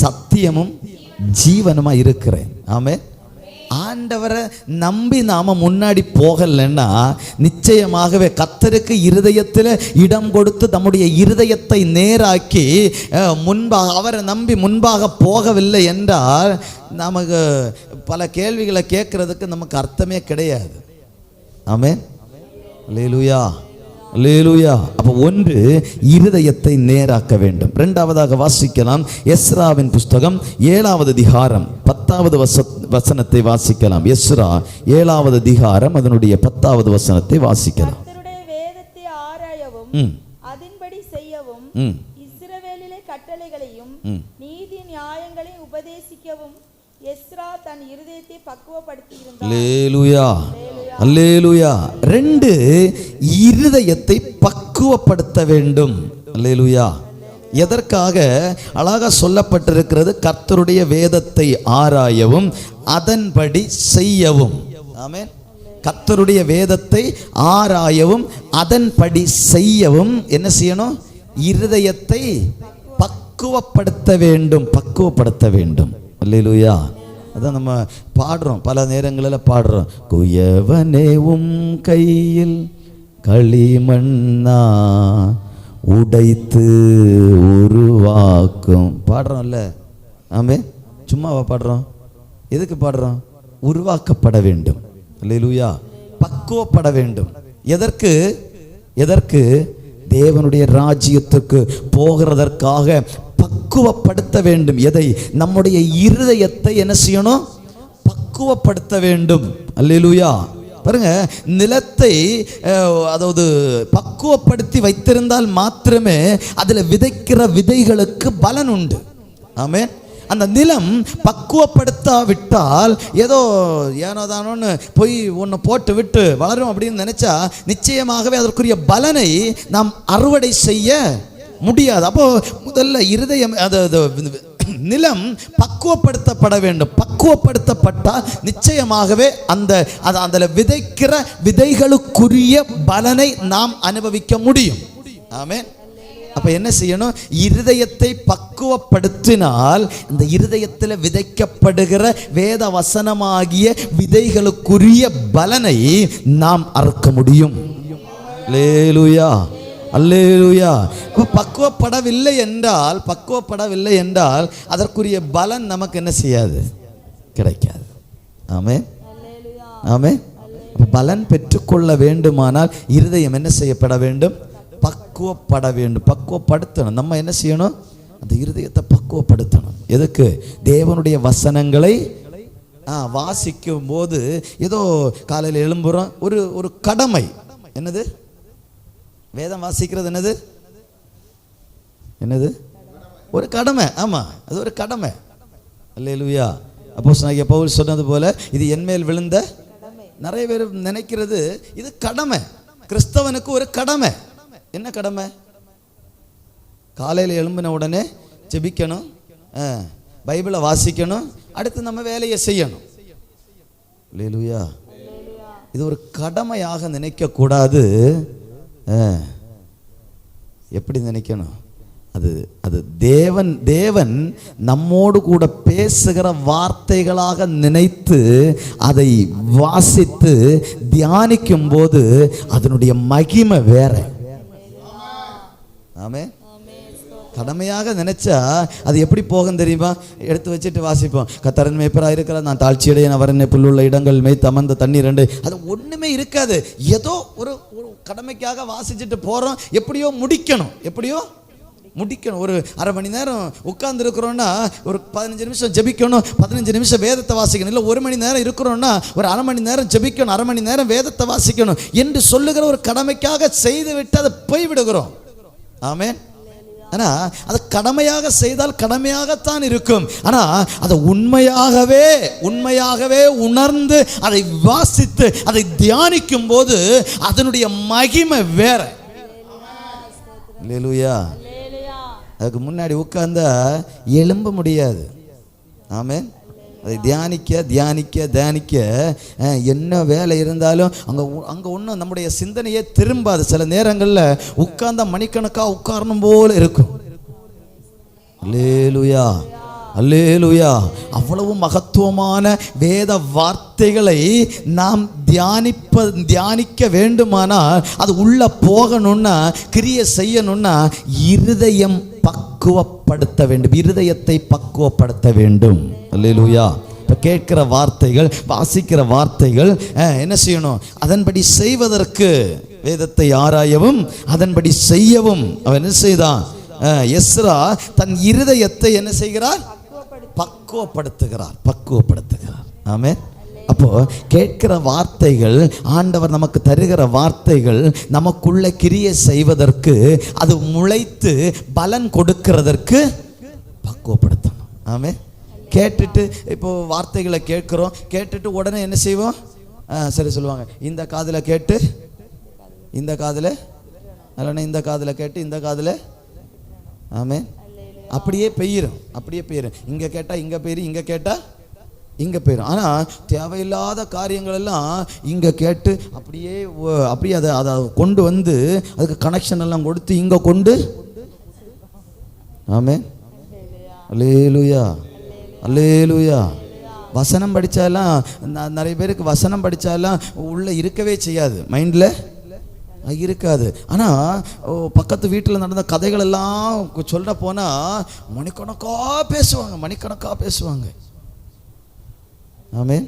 சத்தியமும் ஜீவனுமா இருக்கிறேன். ஆமென். ஆண்டவரை நம்பி நாம முன்னாடி போகலைன்னா நிச்சயமாகவே கர்த்தருக்கு இருதயத்தில் இடம் கொடுத்து நம்முடைய இருதயத்தை நேராக்கி முன்பாக அவரை நம்பி முன்பாக போகவில்லை என்றால் நமக்கு பல கேள்விகளை கேட்கறதுக்கு நமக்கு அர்த்தமே கிடையாது. ஆமென். அல்லேலூயா, அல்லேலூயா. அப்போ ஒன்று, இருதயத்தை நேராக்க வேண்டும். இரண்டாவதாக வாசிக்கலாம் எஸ்ராவின் புஸ்தகம் 7வது அதிகாரம் 10வது வசனத்தை வாசிக்கலாம். எஸ்ரா 7வது அதிகாரம் அதனுடைய 10வது வசனத்தை வாசிக்கலாம். கர்த்தருடைய வேதத்தை ஆராயவும் அதின்படி செய்யவும் இஸ்ரவேலிலே கட்டளைகளையும் நீதி நியாயங்களையும் உபதேசிக்கவும் எஸ்ரா தன் இருதயத்தை பக்குவப்படுத்தி இருந்தார். அல்லேலூயா, அல்லேலூயா. 2, இருதயத்தை பக்குவப்படுத்த வேண்டும். அல்லேலூயா. எதற்காக அழகாக சொல்லப்பட்டிருக்கிறது? கர்த்தருடைய வேதத்தை ஆராயவும் அதன்படி செய்யவும். ஆமென். கர்த்தருடைய வேதத்தை ஆராயவும் அதன்படி செய்யவும் என்ன செய்யணும்? இருதயத்தை பக்குவப்படுத்த வேண்டும், பக்குவப்படுத்த வேண்டும். அல்லேலூயா. அதான் நம்ம பாடுறோம், பல நேரங்களில் பாடுறோம். குயவனே உம் கையில் களிமண்ணா உடைத்து உருவாக்கும் பாடுறோம்ல. ஆமே, சும்மாவா பாடுறோம்? எதுக்கு பாடுறோம்? உருவாக்கப்பட வேண்டும். அல்லேலூயா. பக்குவப்பட வேண்டும். எதற்கு? எதற்கு? தேவனுடைய ராஜ்யத்துக்கு போகிறதற்காக பக்குவப்படுத்த வேண்டும். எதை? நம்முடைய இருதயத்தை என்ன செய்யணும்? பக்குவப்படுத்த வேண்டும். அல்லேலூயா. பாருங்க, நிலத்தை அதாவது பக்குவப்படுத்தி வைத்திருந்தால் மாத்திரமே அதில் விதைக்கிற விதைகளுக்கு பலன் உண்டு. ஆமென். அந்த நிலம் பக்குவப்படுத்தாவிட்டால் ஏதோ ஏனோதானோன்னு போய் ஒன்று போட்டு விட்டு வளரும் அப்படின்னு நினைச்சா நிச்சயமாகவே அதற்குரிய பலனை நாம் அறுவடை செய்ய முடியாது. அப்போ முதல்ல இருதயம், நிலம் பக்குவப்படுத்தப்பட வேண்டும். பக்குவப்படுத்தப்பட்டால் நிச்சயமாகவே அதில் விதைக்கிற விதைகளுக்குரிய பலனை நாம் அனுபவிக்க முடியும். ஆமென். அப்ப என்ன செய்யணும்? இருதயத்தை பக்குவப்படுத்தினால் இந்த இருதயத்தில் விதைக்கப்படுகிற வேத வசனமாகிய விதைகளுக்குரிய பலனை நாம் அறுக்க முடியும். அல்லேலூயா, அல்லேலூயா. பக்குவப்படவில்லை என்றால் அதற்குரிய பலன் நமக்கு என்ன செய்யாது? கிடைக்காது. ஆமென், ஆமென். பலன் பெற்றுக்கொள்ள வேண்டுமானால் இருதயம் என்ன செய்யப்பட வேண்டும்? பக்குவப்பட வேண்டும். பக்குவப்படுத்தணும். நம்ம என்ன செய்யணும்? அந்த இருதயத்தை பக்குவப்படுத்தணும். எதுக்கு? தேவனுடைய வசனங்களை வாசிக்கும் போது ஏதோ காலையில் எழும்புறோம், ஒரு கடமை. என்னது? வேதம் வாசிக்கிறது என்னது? என்னது? ஒரு கடமை. ஆமா, அது ஒரு கடமை. அல்லேலூயா. அப்போஸ்தலனாகிய பவுல் சொன்னது போல இது என்மேல் விழுந்த, நிறைய பேர் நினைக்கிறது இது கடமை. கிறிஸ்தவனுக்கு ஒரு கடமை. என்ன கடமை? காலையில் எழும்பின உடனே ஜெபிக்கணும், பைபிளை வாசிக்கணும், அடுத்து நம்ம வேலையை செய்யணும். அல்லேலூயா. இது ஒரு கடமையாக நினைக்க கூடாது. எப்படி நினைக்கணும்? அது தேவன் நம்மோடு கூட பேசுகிற வார்த்தைகளாக நினைத்து அதை வாசித்து தியானிக்கும் போது அதனுடைய மகிமை வேற. ஆமென். கடமையாக நினைச்சா அது எப்படி போகும் தெரியுமா? எடுத்து வச்சுட்டு வாசிப்போம். கர்த்தரின் மேய்ப்பராக இருக்கிறார், நான் தாழ்ச்சியடையேன், அவர் என்னை புல்லுள்ள இடங்கள் மேய்த்து அமர்ந்த தண்ணீர் ரெண்டு. அது ஒண்ணுமே இருக்காது. ஏதோ ஒரு கடமைக்காக வாசிச்சுட்டு போறோம். எப்படியோ முடிக்கணும். ஒரு அரை மணி நேரம் உட்கார்ந்து இருக்கிறோம்னா ஒரு 15 நிமிஷம் ஜெபிக்கணும், 15 நிமிஷம் வேதத்தை வாசிக்கணும். இல்லை 1 மணி நேரம் இருக்கிறோம்னா ஒரு அரை மணி நேரம் ஜெபிக்கணும், அரை மணி நேரம் வேதத்தை வாசிக்கணும் என்று சொல்லுகிற ஒரு கடமைக்காக செய்து விட்டு அதை போய்விடுகிறோம். ஆமென். ஆனா அதை கடமையாக செய்தால் கடமையாகத்தான் இருக்கும். ஆனா அதை உண்மையாகவே உணர்ந்து அதை வாசித்து அதை தியானிக்கும் போது அதனுடைய மகிமை வேற. அல்லேலூயா. அதுக்கு முன்னாடி உட்கார்ந்தா எழும்ப முடியாது. ஆமென். அதை தியானிக்க என்ன வேலை இருந்தாலும் அங்கே ஒன்றும் நம்முடைய சிந்தனையே திரும்பாது. சில நேரங்களில் உட்கார்ந்தா மணிக்கணக்காக உட்காரணும் போல இருக்கும். அல்லேலூயா, அல்லேலூயா. அவ்வளவு மகத்துவமான வேத வார்த்தைகளை நாம் தியானிக்க வேண்டுமானால், அது உள்ள போகணும்னா, கிரியை செய்யணும்னா இருதயம் பக்குவப்படுத்த வேண்டும். இருதயத்தை பக்குவப்படுத்த வேண்டும். அல்லேலூயா. இப்போ கேட்கிற வார்த்தைகள், வாசிக்கிற வார்த்தைகள் என்ன செய்யணும்? அதன்படி செய்வதற்கு வேதத்தை ஆராயவும் அதன்படி செய்யவும் அவன் என்ன செய்தான்? எஸ்ரா தன் இருதயத்தை என்ன செய்கிறார்? பக்குவப்படுத்துகிறார். ஆமென். அப்போ கேட்கிற வார்த்தைகள், ஆண்டவர் நமக்கு தருகிற வார்த்தைகள் நமக்குள்ள கிரியை செய்வதற்கு, அது முளைத்து பலன் கொடுக்கிறதற்கு பக்குவப்படுத்தணும். ஆமென். கேட்டுட்டு இப்போ வார்த்தைகளை கேட்குறோம், கேட்டுட்டு உடனே என்ன செய்வோம்? சரி சொல்லுவாங்க, இந்த காதில் கேட்டு இந்த காதில், இல்லைன்னா இந்த காதில் கேட்டு இந்த காதில். ஆமென். அப்படியே பெய்யிரும். இங்கே கேட்டால் இங்கே பெய்யும், இங்கே கேட்டால் இங்கே போயிடும். ஆனால் தேவையில்லாத காரியங்கள் எல்லாம் இங்கே கேட்டு அப்படியே அதை கொண்டு வந்து அதுக்கு கனெக்ஷன் எல்லாம் கொடுத்து இங்கே கொண்டு. ஆமென். அல்லேலூயா, அல்லேலூயா. வசனம் படித்தாலாம், நிறைய பேருக்கு வசனம் படித்தாலாம் உள்ளே இருக்கவே செய்யாது, மைண்டில் இருக்காது. ஆனால் பக்கத்து வீட்டில் நடந்த கதைகள் எல்லாம் சொல்ல போனால் மணிக்கணக்காக பேசுவாங்க. ஆமென்.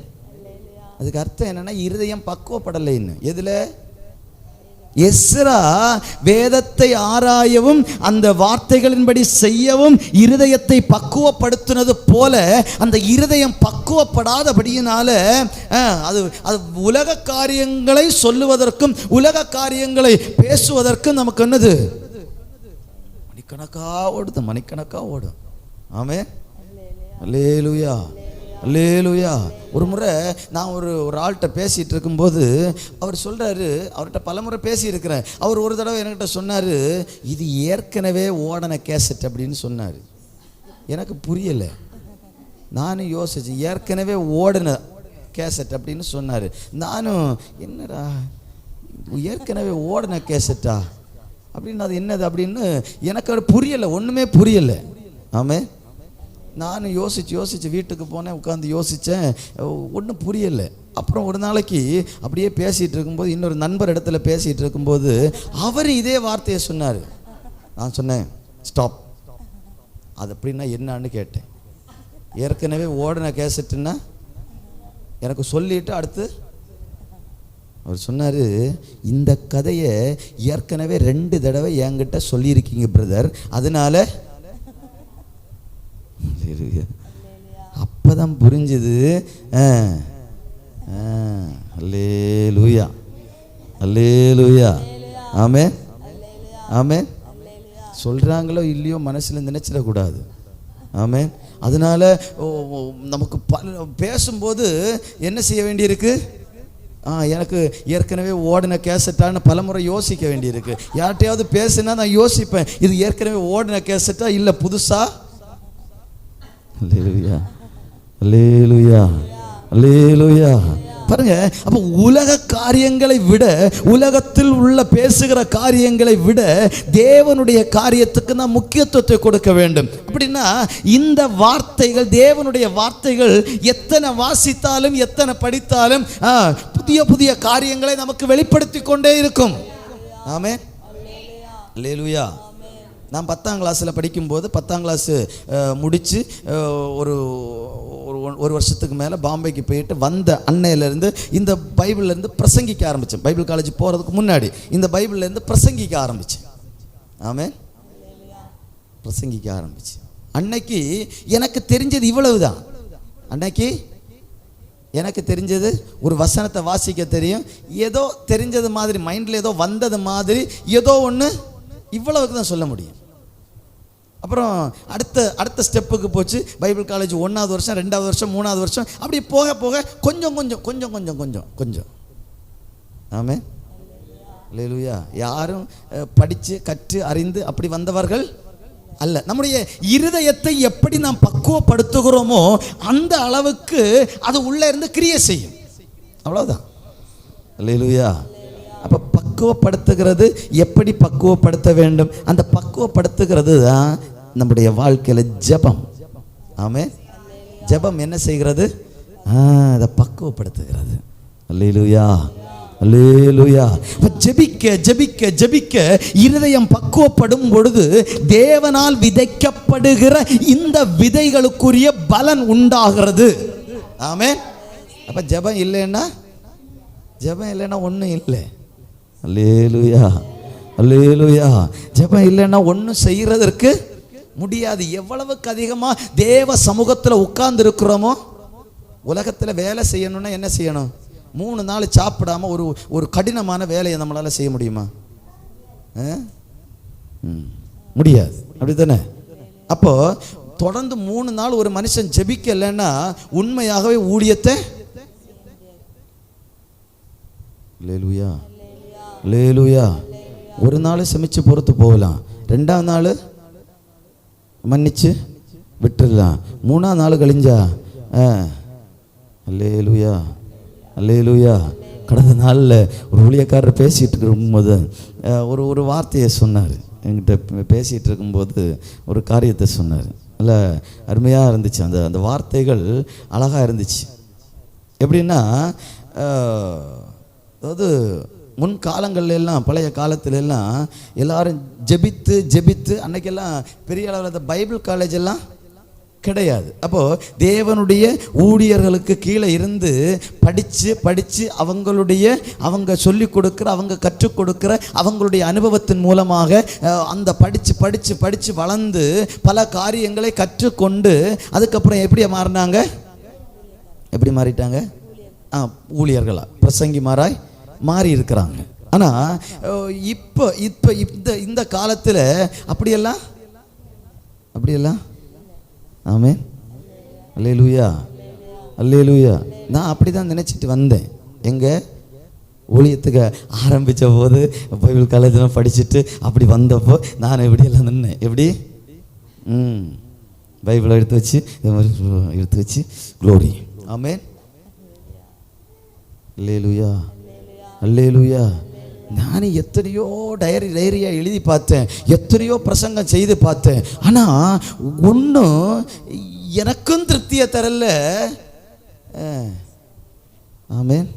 அதுக்கு அர்த்தம் என்னன்னா, இருதயம் பக்குவப்படலைன்னு. எதுல? எஸ்ரா வேதத்தை ஆராயவும் அந்த வார்த்தைகளின்படி செய்யவும் இருதயத்தை பக்குவப்படுத்தினது போல, அந்த இருதயம் பக்குவப்படாதபடியினால அது உலக காரியங்களை சொல்லுவதற்கும் உலக காரியங்களை பேசுவதற்கும் நமக்கு என்னது? மணிக்கணக்கா ஓடும். ஆமென். அல்லேலூயா, அல்லேலூயா. ஒரு முறை நான் ஒரு ஆள்கிட்ட பேசிகிட்டு இருக்கும்போது அவர் சொல்கிறாரு, அவர்கிட்ட பலமுறை பேசியிருக்கிறேன். அவர் ஒரு தடவை என்கிட்ட சொன்னார், இது ஏற்கனவே ஓடன கேசட் அப்படின்னு சொன்னார். எனக்கு புரியலை. நானும் யோசிச்சேன், ஏற்கனவே ஓடின கேசட் அப்படின்னு சொன்னார். நானும் என்னடா ஏற்கனவே ஓடின கேசட்டா அப்படின்னு, அது என்னது அப்படின்னு எனக்கு அது புரியலை, ஒன்றுமே புரியலை. ஆமென். நானும் யோசித்து வீட்டுக்கு போனேன், உட்காந்து யோசித்தேன், ஒன்றும் புரியலை. அப்புறம் ஒரு நாளைக்கு அப்படியே பேசிகிட்டு இருக்கும்போது, இன்னொரு நண்பர் இடத்துல பேசிகிட்டு இருக்கும்போது அவர் இதே வார்த்தையை சொன்னார். நான் சொன்னேன், ஸ்டாப், அது அப்படின்னா என்னான்னு கேட்டேன். ஏற்கனவே ஓடின கேசட்டுன்னா எனக்கு சொல்லிட்டு அடுத்து அவர் சொன்னார், இந்த கதையை ஏற்கனவே 2 தடவை என்கிட்ட சொல்லியிருக்கீங்க பிரதர், அதனால. அப்பதான் புரிஞ்சுது. அல்லேலூயா, அல்லேலூயா. ஆமென், ஆமென். சொல்றாங்களோ இல்லையோ மனசுல நினைச்சிடக்கூடாது. ஆமென். அதனால நமக்கு பேசும்போது என்ன செய்ய வேண்டியிருக்கு? எனக்கு ஏற்கனவே ஓடின கேசட்டான்னு பலமுறை யோசிக்க வேண்டியிருக்கு. யார்கிட்டையாவது பேசுனா நான் யோசிப்பேன், இது ஏற்கனவே ஓடின கேசட்டா இல்லை புதுசா. அல்லேலூயா, அல்லேலூயா, அல்லேலூயா. பாருங்க, அப்போ உலக காரியங்களை விட, உலகத்தில் உள்ள பேசுகிற காரியங்களை விட தேவனுடைய காரியத்துக்கு தான் முக்கியத்துவத்தை கொடுக்க வேண்டும். அப்படின்னா இந்த வார்த்தைகள், தேவனுடைய வார்த்தைகள் எத்தனை வாசித்தாலும் எத்தனை படித்தாலும் புதிய புதிய காரியங்களை நமக்கு வெளிப்படுத்தி கொண்டே இருக்கும். ஆமென், அல்லேலூயா. நான் 10ஆம் கிளாஸில் படிக்கும்போது, 10ஆம் கிளாஸ் முடித்து ஒரு வருஷத்துக்கு மேலே பாம்பேக்கு போயிட்டு வந்த அன்னையிலேருந்து இந்த பைபிள்லேருந்து பிரசங்கிக்க ஆரம்பித்தேன். பைபிள் காலேஜ் போகிறதுக்கு முன்னாடி இந்த பைபிள்லேருந்து பிரசங்கிக்க ஆரம்பித்தேன். ஆமென், பிரசங்கிக்க ஆரம்பித்தேன். அன்னைக்கு எனக்கு தெரிஞ்சது இவ்வளவு தான். அன்னைக்கு எனக்கு தெரிஞ்சது ஒரு வசனத்தை வாசிக்க தெரியும், ஏதோ தெரிஞ்சது மாதிரி, மைண்டில் ஏதோ வந்தது மாதிரி ஏதோ ஒன்று, இவ்வளவுக்கு தான் சொல்ல முடியும். அப்புறம் அடுத்த ஸ்டெப்புக்கு போச்சு. பைபிள் காலேஜ் 1ஆவது வருஷம், 2ஆவது வருஷம், 3ஆவது வருஷம், அப்படி போக போக கொஞ்சம். ஆமென், அல்லேலூயா. யாரும் படித்து கற்று அறிந்து அப்படி வந்தவர்கள் அல்ல. நம்முடைய இருதயத்தை எப்படி நாம் பக்குவப்படுத்துகிறோமோ அந்த அளவுக்கு அது உள்ளே இருந்து கிரியை செய்யும். அவ்வளோதான். அல்லேலூயா. அப்போ பக்குவப்படுத்துகிறது, எப்படி பக்குவப்படுத்த வேண்டும், அந்த பக்குவப்படுத்துகிறது தான் நம்முடைய வாழ்க்கையில் ஜெபம். ஆமென். ஜெபம் என்ன செய்கிறது? அதை பக்குவப்படுத்துகிறது. அல்லேலூயா, அல்லேலூயா. ஜெபிக்க ஜெபிக்க ஜெபிக்க இருதயம் பக்குவப்படும் பொழுது தேவனால் விதைக்கப்படுகிற இந்த விதைகளுக்குரிய பலன் உண்டாகிறது. ஆமென். அப்ப ஜெபம் இல்லைன்னா ஒன்றும் இல்லை. அல்லேலூயா, அல்லேலூயா. ஜெபம் இல்லைன்னா ஒன்றும் செய்யறதற்கு முடியாது. எவ்வளவுக்கு அதிகமாக தேவ சமூகத்தில் உட்கார்ந்து இருக்கிறோமோ, உலகத்தில் வேலை செய்யணும்னா என்ன செய்யணும்? 3 நாள் சாப்பிடாம ஒரு கடினமான வேலையை நம்மளால் செய்ய முடியுமா? முடியாது. அப்படித்தானே? அப்போ தொடர்ந்து 3 நாள் ஒரு மனுஷன் ஜெபிக்கலைன்னா உண்மையாகவே ஊழியத்தை அல்லேலூயா, அல்லேலூயா. ஒரு நாள் செமிச்சு பொறுத்து போகலாம், 2ஆம் நாள் மன்னிச்சு விட்டுடலாம், 3ஆம் நாள் கழிஞ்சா அல்லேலூயா, அல்லேலூயா. கடந்த நாளில் ஒரு ஊழியக்காரர் பேசிகிட்டு இருக்கும்போது ஒரு வார்த்தையை சொன்னார். என்கிட்ட பேசிகிட்டு இருக்கும்போது ஒரு காரியத்தை சொன்னார். நல்ல அருமையாக இருந்துச்சு. அந்த வார்த்தைகள் அழகாக இருந்துச்சு. எப்படின்னா, அதாவது முன்காலங்கள்ல எல்லாம், பழைய காலத்துல எல்லாம் எல்லாரும் ஜெபித்து ஜெபித்து, அன்னைக்கெல்லாம் பெரிய அளவில் பைபிள் காலேஜ் எல்லாம் கிடையாது. அப்போது தேவனுடைய ஊழியர்களுக்கு கீழே இருந்து படித்து அவங்க சொல்லி கொடுக்குற, அவங்க கற்றுக் கொடுக்குற அவங்களுடைய அனுபவத்தின் மூலமாக அந்த படித்து வளர்ந்து பல காரியங்களை கற்றுக்கொண்டு அதுக்கப்புறம் எப்படி மாறிட்டாங்க? ஊழியர்களா, பிரசங்கிமாராய் மாறி இருக்கிறாங்க. ஆனால் இப்போ இந்த காலத்தில் அப்படியெல்லாம் ஆமென். அல்லேலூயா, அல்லேலூயா. நான் அப்படி தான் நினச்சிட்டு வந்தேன். எங்கள் ஊழியத்துக்கு ஆரம்பித்த போது பைபிள் காலேஜெலாம் படிச்சுட்டு அப்படி வந்தப்போ நான் எப்படியெல்லாம் நின்னேன். எப்படி பைபிளை எடுத்து வச்சு க்ளோரி. ஆமென். அல்லேலூயா, அல்லேலூயா. நான் எத்தனையோ டைரியாக எழுதி பார்த்தேன், எத்தனையோ பிரசங்கம் செய்து பார்த்தேன். ஆனால் ஒன்றும் எனக்கும் திருப்தியை தரல. ஆமென்,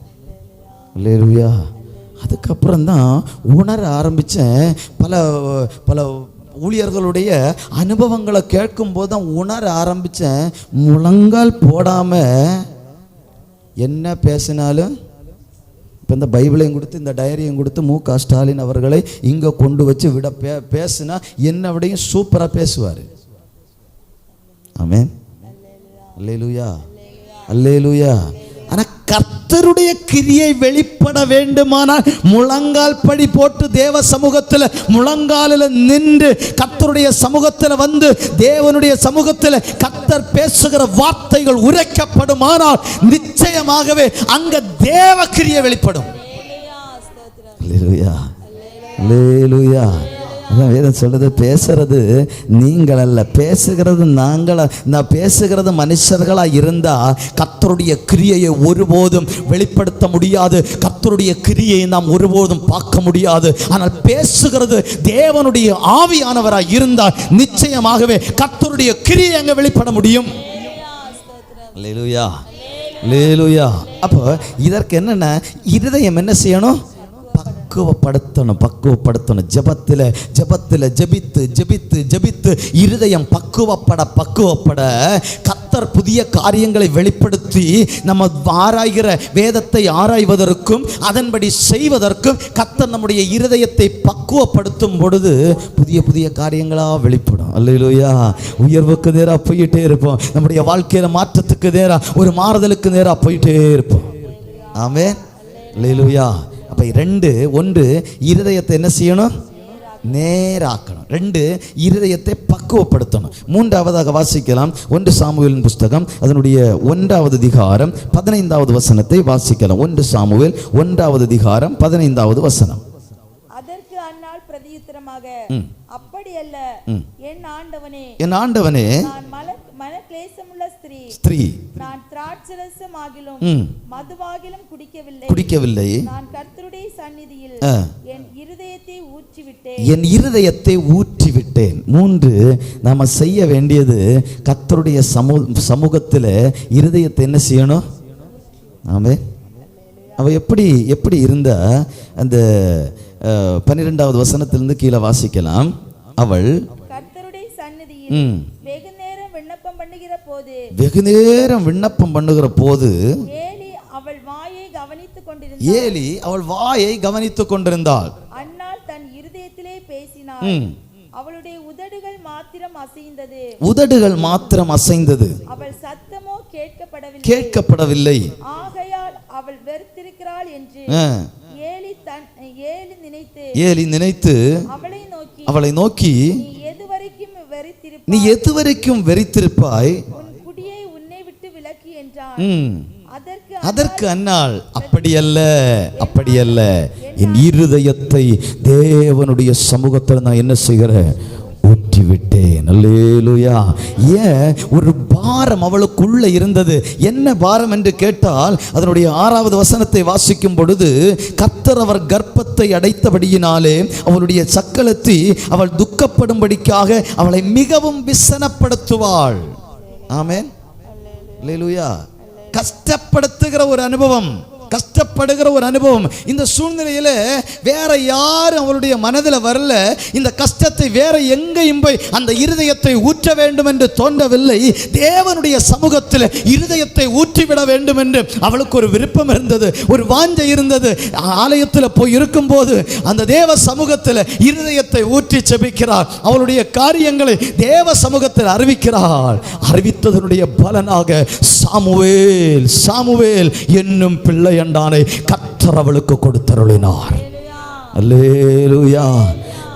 அல்லேலூயா. அதுக்கப்புறம் தான் உணர ஆரம்பித்தேன். பல ஊழியர்களுடைய அனுபவங்களை கேட்கும்போது தான் உணர ஆரம்பித்தேன். முழங்கால் போடாமல் என்ன பேசினாலும், இப்போ இந்த பைபிளையும் கொடுத்து இந்த டைரியும் கொடுத்து மு.க. ஸ்டாலின் அவர்களை இங்கே கொண்டு வச்சு பேசுனா என்னை விடையும் சூப்பராக பேசுவார். ஆமென், அல்லேலூயா, அல்லேலூயா. ஆனால் கர்த்தருடைய கிரியை வெளிப்பட வேண்டுமானால் முழங்கால் படி போட்டு தேவ சமூகத்தில் முழங்காலில் நின்று கர்த்தருடைய சமூகத்தில் வந்து தேவனுடைய சமூகத்தில் கர்த்தர் பேசுகிற வார்த்தைகள் உரைக்கப்படுமானால் நிச்சயமாகவே அங்க தேவ கிரியை வெளிப்படும். அல்லேலூயா, அல்லேலூயா. அதான் வேதம் சொல்றது, பேசுறது நீங்கள் அல்ல, பேசுகிறது நாங்களா. நான் பேசுகிறது மனுஷர்களா இருந்தா கர்த்தருடைய கிரியையை ஒருபோதும் வெளிப்படுத்த முடியாது, கர்த்தருடைய கிரியை நாம் ஒருபோதும் பார்க்க முடியாது. ஆனால் பேசுகிறது தேவனுடைய ஆவியானவராய் இருந்தால் நிச்சயமாகவே கர்த்தருடைய கிரியை அங்க வெளிப்பட முடியும். அல்லேலூயா, அல்லேலூயா. அப்போ இதற்கு என்னன்னா, இருதயம் என்ன செய்யணும்? பக்குவப்படுத்தணும். ஜெபத்தில் ஜெபித்து இருதயம் பக்குவப்பட கர்த்தர் புதிய காரியங்களை வெளிப்படுத்தி நம்ம ஆராய்கிற வேதத்தை ஆராய்வதற்கும் அதன்படி செய்வதற்கும் கர்த்தர் நம்முடைய இருதயத்தை பக்குவப்படுத்தும் பொழுது புதிய காரியங்களாக வெளிப்படும். அல்லேலூயா. உயர்வுக்கு நேராக போயிட்டே இருப்போம். நம்முடைய வாழ்க்கையில மாற்றத்துக்கு நேராக, ஒரு மாறுதலுக்கு நேராக போயிட்டே இருப்போம். ஆமென், அல்லேலூயா. அப்போ 1 இருதயத்தை என்ன செய்யணும்? நேராக்கணும். 2 இருதயத்தை பக்குவப்படுத்தணும். 3ஆவதாக வாசிக்கலாம் 1 சாமுவேலின் புஸ்தகம் அதனுடைய 1வது அதிகாரம் 15வது வசனத்தை வாசிக்கலாம். 1 சாமுவேல் 1வது அதிகாரம் 15வது வசனம். அதற்கு அன்னாள் பிரதியுத்தரமாக, அப்படி அல்ல என் ஆண்டவனே, என் ஆண்டவனே, நான் மனக்லேசமுள்ள ஸ்திரீ, நான் திராட்சரசம் ஆகிலும் மதுவாகிலும் குடிக்கவில்லை. நான் கர்த்தருடைய சந்நிதியில் என் இருதயத்தை ஊற்றிவிட்டேன். 3, நாம செய்ய வேண்டியது கர்த்தருடைய சமூகத்தில் இருதயத்தை என்ன செய்யணும்? ஆமென். அவ எப்படி இருந்தா அந்த 12வது வசனத்திலிருந்து கீழே வாசிக்கலாம். அவள் கர்த்தருடைய சந்நிதியில் வெகு நேரம் விண்ணப்பம் பண்ணுகிற போது ஏலி அவள் வாயை கவனித்துக் கொண்டிருந்தாள். அன்னாள் தன் இருதயத்திலே பேசினாள். அவளுடைய உதடுகள் மாத்திரம் அசைந்தது. அவள் சத்தமோ கேட்கப்படவில்லை. ஆகையால் அவள் வெறுத்திருக்கிறாள் என்று ஏலி நினைத்து அவளை நோக்கி, நீ எதுவரைக்கும் வெறித்திருப்பாய்? உன்னை விட்டு விலக்கி என்றான். அதற்கு அன்னாள், அப்படி அல்ல, என் இருதயத்தை தேவனுடைய சமூகத்தில் நான் என்ன செய்கிறேன்? ஊற்றிவிட்டேன். அல்லேலூயா. ஏன்? ஒரு பாரம் அவளுக்குள்ள இருந்தது. என்ன பாரம் என்று கேட்டால், அதனுடைய 6வது வசனத்தை வாசிக்கும் பொழுது, கர்த்தர் அவர் கர்ப்பத்தை அடைத்தபடியினாலே அவளுடைய சக்களத்தி அவள் துக்கப்படும்படிக்காக அவளை மிகவும் விசனப்படுத்துவாள். ஆமென். அல்லேலூயா. கஷ்டப்படுத்துகிற ஒரு அனுபவம், கஷ்டப்படுகிற ஒரு அனுபவம். இந்த சூழ்நிலையில வேற யாரும் அவளுடைய மனதில் வரல. இந்த கஷ்டத்தை வேற எங்கேயும் போய் அந்த இருதயத்தை ஊற்ற வேண்டும் என்று தோன்றவில்லை. தேவனுடைய சமூகத்தில் இருதயத்தை ஊற்றிவிட வேண்டும் என்று அவளுக்கு ஒரு விருப்பம் இருந்தது, ஒரு வாஞ்சை இருந்தது. ஆலயத்தில் போய் இருக்கும்போது அந்த தேவ சமூகத்தில் இருதயத்தை ஊற்றி செபிக்கிறார். அவளுடைய காரியங்களை தேவ சமூகத்தில் அறிவிக்கிறாள். அறிவித்ததனுடைய பலனாக சாமுவேல் என்னும் பிள்ளை என்றானை கர்த்தர் அவளுக்கு கொடுத்தருளினார். அல்லேலூயா,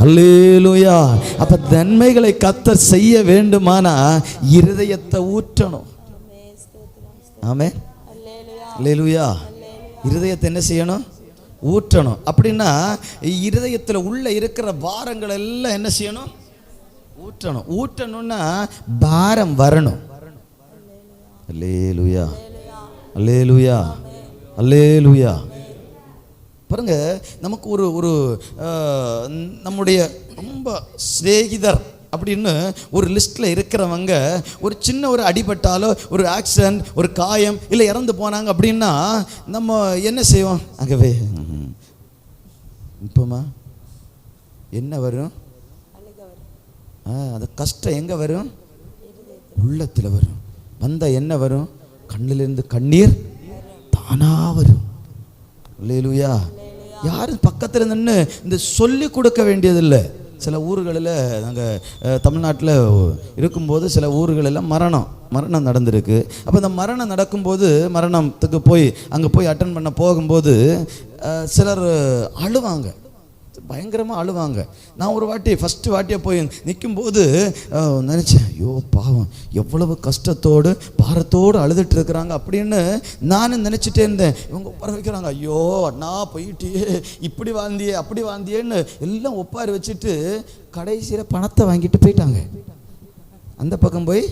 அல்லேலூயா. அப்ப நன்மைகளை கர்த்தர் செய்ய வேண்டுமானா இருதயத்தை ஊற்றணும். ஆமென். அல்லேலூயா. இருதயத்தை என்ன செய்யணும்? ஊற்றணும். அப்படின்னா இருதயத்தில் உள்ள இருக்கிற பாரங்கள் எல்லாம் என்ன செய்யணும்? ஊற்றணும். ஊற்றணும்னா பாரம் வரணும். அல்லேலூயா, அல்லேலூயா, அல்லேலூயா. பாருங்க, நமக்கு ஒரு நம்முடைய ரொம்ப சிநேகிதர் அப்படின்னு ஒரு லிஸ்ட்டில் இருக்கிறவங்க ஒரு சின்ன ஒரு அடிபட்டாலோ, ஒரு ஆக்சிடென்ட், ஒரு காயம், இல்லை இறந்து போனாங்க அப்படின்னா நம்ம என்ன செய்வோம்? அங்கவே இப்போமா என்ன வரும்? அந்த கஷ்டம் எங்கே வரும்? உள்ளத்தில் வரும். வந்தால் என்ன வரும்? கண்ணிலிருந்து கண்ணீர் தானா வரும். அல்லேலூயா. யாரும் பக்கத்தில் நின்று இந்த சொல்லி கொடுக்க வேண்டியதில்லை. சில ஊர்களில் நாங்கள் தமிழ்நாட்டில் இருக்கும்போது சில ஊர்களெல்லாம் மரணம் நடந்திருக்கு. அப்போ இந்த மரணம் நடக்கும்போது, மரணத்துக்கு போய் அங்கே போய் அட்டன் பண்ண போகும்போது சிலர் அழுவாங்க, பயங்கரமாக அழுவாங்க. நான் ஒரு ஃபஸ்ட்டு வாட்டியாக போய் நிற்கும்போது நினச்சேன், ஐயோ பாவம், எவ்வளவு கஷ்டத்தோடு பாரத்தோடு அழுதுட்டு இருக்கிறாங்க அப்படின்னு நானும் நினச்சிட்டே இருந்தேன். இவங்க உட்கார வைக்கிறாங்க, ஐயோ அண்ணா போயிட்டியே, இப்படி வாழ்ந்தியே அப்படி வாழ்ந்தியேன்னு எல்லாம் ஒப்பாரி வச்சுட்டு கடைசியில் பணத்தை வாங்கிட்டு போயிட்டாங்க. அந்த பக்கம் போய்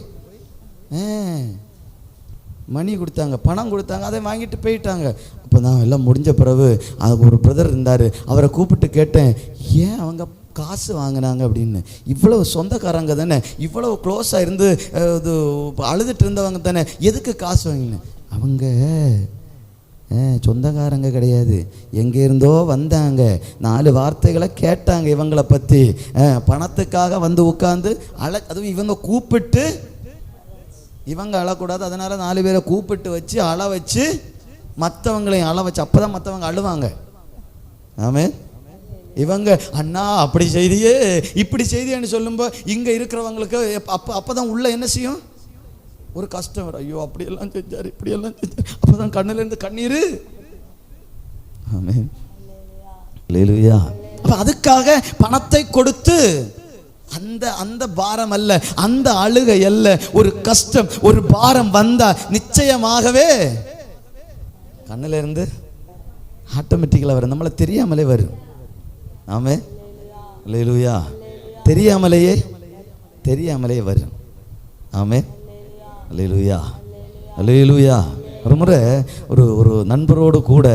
மணி கொடுத்தாங்க, பணம் கொடுத்தாங்க, அதை வாங்கிட்டு போயிட்டாங்க. அப்போ நான் எல்லாம் முடிஞ்ச பிறகு அதுக்கு ஒரு பிரதர் இருந்தார், அவரை கூப்பிட்டு கேட்டேன், ஏன் அவங்க காசு வாங்கினாங்க அப்படின்னு. இவ்வளவு சொந்தக்காரங்க தானே, இவ்வளவு க்ளோஸாக இருந்து இது அழுதுட்டு இருந்தவங்க தானே, எதுக்கு காசு வாங்கினேன்? அவங்க சொந்தக்காரங்க கிடையாது, எங்கே இருந்தோ வந்தாங்க, 4 வார்த்தைகளை கேட்டாங்க இவங்களை பற்றி, பணத்துக்காக வந்து உட்காந்து அதுவும் இவங்க கூப்பிட்டு, இவங்க அழக்கூடாது, அதனால 4 பேரை கூப்பிட்டு வச்சு அழ வச்சு மற்றவங்களையும் அழ வச்சு, அப்போதான் மற்றவங்க அழுவாங்க. ஆமென். இவங்க அண்ணா அப்படி செய்தியே இப்படி செய்தியேன்னு சொல்லும்போது இங்கே இருக்கிறவங்களுக்கு அப்போதான் உள்ள என்ன செய்யும்? ஒரு கஷ்டம் வரும். ஐயோ அப்படியெல்லாம் செஞ்சார், இப்படியெல்லாம் செஞ்சார். அப்போதான் கண்ணிலிருந்து கண்ணீர். ஆமென். அல்லேலூயா. அப்போ அதுக்காக பணத்தை கொடுத்து அந்த பாரம் அல்ல, அந்த அழுகை அல்ல. ஒரு கஷ்டம், ஒரு பாரம் வந்தா நிச்சயமாகவே கண்ணில இருந்து ஆட்டோமேட்டிக்கலா வரும், நம்மளை தெரியாமலே வரும். ஆமென். அல்லேலூயா. தெரியாமலேயே வரும். ஆமென். அல்லேலூயா, அல்லேலூயா. ஒரு முறை ஒரு நண்பரோடு கூட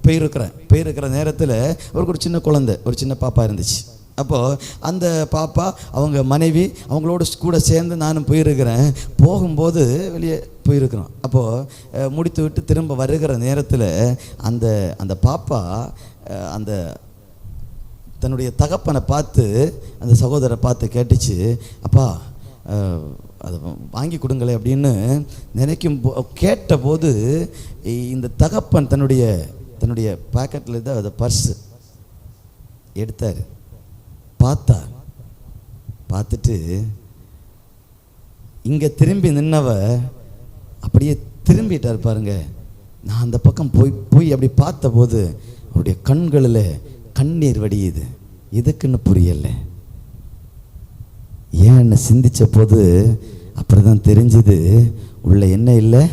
போயிருக்கிற நேரத்தில் அவருக்கு ஒரு சின்ன குழந்தை, ஒரு சின்ன பாப்பா இருந்துச்சு. அப்போது அந்த பாப்பா அவங்க மனைவி அவங்களோட கூட சேர்ந்து நானும் போயிருக்கிறேன். போகும்போது வெளியே போயிருக்கிறோம். அப்போது முடித்து விட்டு திரும்ப வருகிற நேரத்தில் அந்த பாப்பா அந்த தன்னுடைய தகப்பனை பார்த்து, அந்த சகோதரரை பார்த்து கேட்டுச்சு, அப்பா அதை வாங்கி கொடுங்களே அப்படின்னு கேட்டபோது இந்த தகப்பன் தன்னுடைய பாக்கெட்டில் தான் அதை பர்ஸு எடுத்தார். பார்த்துட்டு இங்கே திரும்பி நின்னவ அப்படியே திரும்பிட்டார் பாருங்க. நான் அந்த பக்கம் போய் அப்படி பார்த்தபோது அவருடைய கண்களில் கண்ணீர் வடியுது. எதுக்குன்னு புரியல. ஏன்னு சிந்திச்ச போது அப்புறம் தெரிஞ்சது, உள்ள என்ன இல்லை,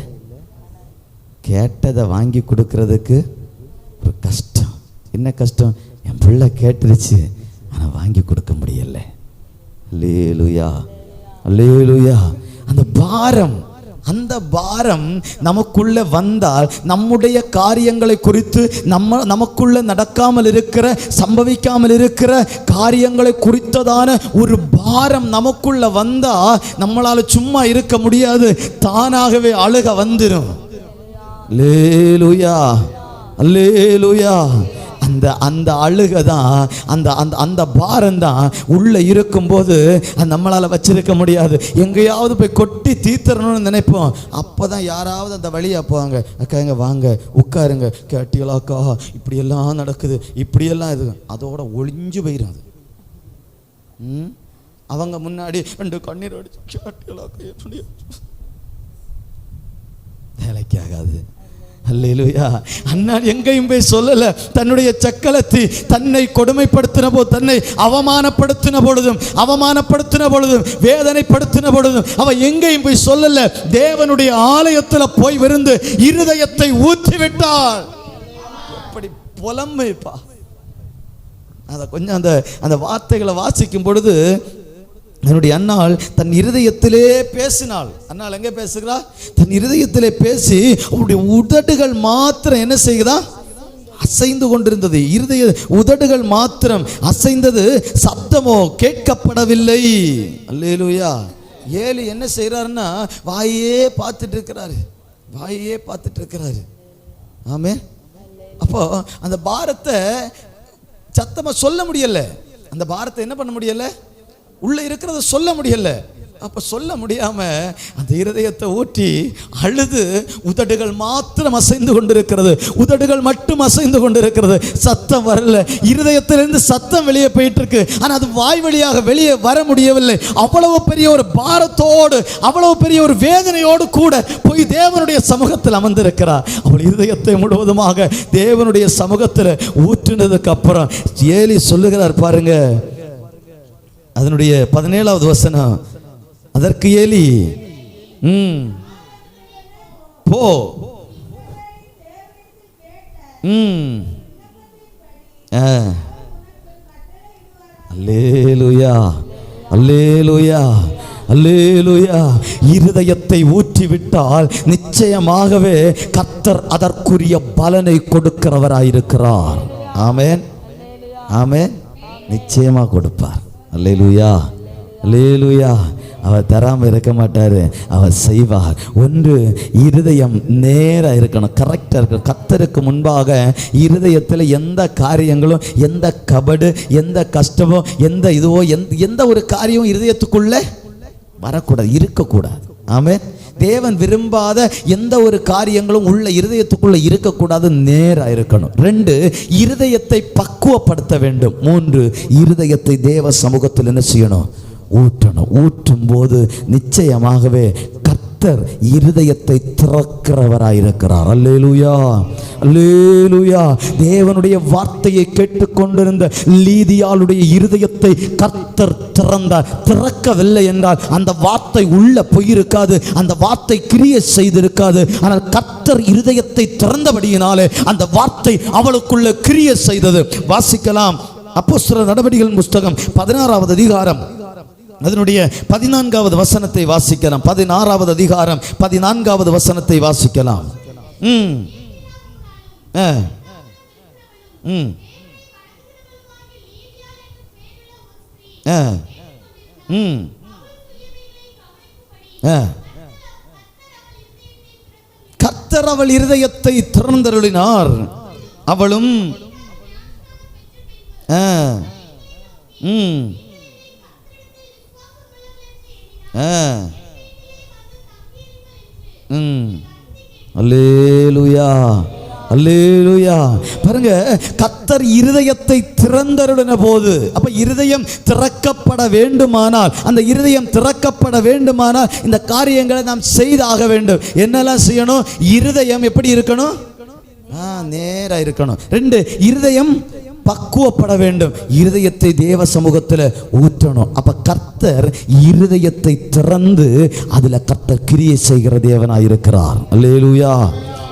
கேட்டதை வாங்கி கொடுக்கறதுக்கு ஒரு கஷ்டம். என்ன கஷ்டம்? என் பிள்ளை கேட்டுருச்சு, ஆனால் வாங்கி கொடுக்க முடியல. அல்லேலூயா, அல்லேலூயா. அந்த பாரம் நமக்குள்ள வந்தால் நம்முடைய காரியங்களை குறித்து நமக்குள்ள நடக்காமல் இருக்கிற, சம்பவிக்காமல் இருக்கிற காரியங்களை குறித்ததான ஒரு பாரம் நமக்குள்ள வந்தா நம்மளால சும்மா இருக்க முடியாது. தானாகவே அழுக வந்துடும். அல்லேலூயா, அல்லேலூயா. அந்த அழுகை தான், அந்த பாரம் தான் உள்ள இருக்கும்போது நம்மளால வச்சிருக்க முடியாது. எங்கேயாவது போய் கொட்டி தீர்த்தரணும்னு நினைப்போம். அப்போதான் யாராவது அந்த வழியா போவாங்க, அக்கா எங்க வாங்க உட்காருங்க, கேட்டீங்களாக்கா இப்படியெல்லாம் நடக்குது, இப்படியெல்லாம் இது, அதோட ஒளிஞ்சு போயிடும். அது அவங்க முன்னாடி 2 கண்ணீர் அடிச்சு கேட்டீங்களாக்கா என்னுடைய வேலைக்கு ஆகாது. அல்லேலூயா. அண்ணால் எங்கேயும் போய் சொல்லல. தன்னுடைய சக்கலத்தி தன்னை கொடுமைப்படுத்தின போது, தன்னை அவமானப்படுத்தின பொழுதும் வேதனைப்படுத்தின பொழுதும் அவ எங்கேயும் போய் சொல்லல. தேவனுடைய ஆலயத்தில் போய் விருந்து இருதயத்தை ஊற்றி விட்டாள். எப்படி புலம்பைப்பா. அத கொஞ்சம் அந்த வார்த்தைகளை வாசிக்கும் பொழுது என்னுடைய அன்னாள் தன் இருதயத்திலே பேசினாள். அன்னாள் எங்கே பேசுகிறா? தன் இருதயத்திலே பேசி அவருடைய உதடுகள் மாத்திரம் என்ன செய்கிறா? அசைந்து கொண்டிருந்தது. உதடுகள் மாத்திரம் அசைந்தது, சப்தமோ கேட்கப்படவில்லை. அல்லேலூயா. ஏலி என்ன செய்யறாருன்னா வாயே பார்த்துட்டு இருக்கிறாரு. ஆமே. அப்போ அந்த பாரத்தை சத்தமா சொல்ல முடியல. அந்த பாரத்தை என்ன பண்ண முடியல? உள்ள இருக்கிறத சொல்ல முடியல. அப்ப சொல்ல முடியாம அந்த இருதயத்தை ஊற்றி அழுது உதடுகள் மாத்திரம் அசைந்து கொண்டிருக்கிறது. உதடுகள் மட்டும் அசைந்து கொண்டிருக்கிறது. சத்தம் வரல. இருதயத்திலிருந்து சத்தம் வெளியே போயிட்டு இருக்கு. ஆனா அது வாய் வழியாக வெளியே வர முடியவில்லை. அவ்வளவு பெரிய ஒரு பாரத்தோடு, அவ்வளவு பெரிய ஒரு வேதனையோடு கூட போய் தேவனுடைய சமூகத்தில் அமர்ந்திருக்கிறார். அவள் இருதயத்தை முழுவதுமாக தேவனுடைய சமூகத்தில் ஊற்றினதுக்கு அப்புறம் ஏலி சொல்லுகிறார் பாருங்க, அதனுடைய 17வது வசனம். அதற்கு ஏலி போ அல்லேலூயா, அல்லேலூயா, அல்லேலூயா. இருதயத்தை ஊற்றிவிட்டால் நிச்சயமாகவே கர்த்தர் அதற்குரிய பலனை கொடுக்கிறவராயிருக்கிறார். ஆமென், ஆமென். நிச்சயமா கொடுப்பார். அல்லேலூயா, அல்லேலூயா. அவர் தராமல் இருக்க மாட்டார், அவர் செய்வார். ஒன்று, இருதயம் நேராக இருக்கணும், கரெக்டாக இருக்கணும். கர்த்தருக்கு முன்பாக இருதயத்தில் எந்த காரியங்களும், எந்த கபடு, எந்த கஷ்டமோ, எந்த இதுவோ, எந்த ஒரு காரியமும் இருதயத்துக்குள்ளே வரக்கூடாது, இருக்கக்கூடாது. ஆமென். தேவன் விரும்பாத எந்த ஒரு காரியங்களும் உள்ள இருதயத்துக்குள்ள இருக்கக்கூடாது, நேரா இருக்கணும். 2, இருதயத்தை பக்குவப்படுத்த வேண்டும். 3, இருதயத்தை தேவ சமூகத்தில் என்ன செய்யணும்? ஊற்றணும். ஊற்றும் போது நிச்சயமாகவே கர்த்தர் இருதயத்தை திறக்கிறவராயிருக்கிறார். அல்லேலூயா, அல்லேலூயா. தேவனுடைய வார்த்தையை கேட்டுக்கொண்டிருந்த லீதியாளுடைய இருதயத்தை கர்த்தர் திறந்தார். திறக்கவில்லை என்றால் அந்த வார்த்தை உள்ள போயிருக்காது, அந்த வார்த்தை கிரியை செய்திருக்காது. ஆனால் கர்த்தர் இருதயத்தை திறந்தபடியினாலே அந்த வார்த்தை அவளுக்குள்ள கிரியை செய்தது. வாசிக்கலாம். அப்போஸ்தலர் நடவடிக்கைகளின் புஸ்தகம் 16வது அதிகாரம் அதனுடைய 14வது வசனத்தை வாசிக்கலாம். 16வது அதிகாரம் 14வது வசனத்தை வாசிக்கலாம். கர்த்தர் அவள் இருதயத்தை திறந்தருளினார், அவளும் அல்லேலூயா அல்லேலூயா. பாருங்க, கர்த்தர் இருதயத்தை திறந்தருளின போது, அப்ப இருதயம் திறக்கப்பட வேண்டுமானால், அந்த இருதயம் திறக்கப்பட வேண்டுமானால் இந்த காரியங்களை நாம் செய்தாக வேண்டும். என்னெல்லாம் செய்யணும்? இருதயம் எப்படி இருக்கணும்? நேரா இருக்கணும். 2, இருதயம் பக்குவப்பட வேண்டும். இருதயத்தை தேவ சமூகத்தில் ஊற்றணும். அப்ப கர்த்தர் இருதயத்தை திறந்து அதுல கர்த்தர் கிரியை செய்கிற தேவனாய் இருக்கிறார். அல்லேலூயா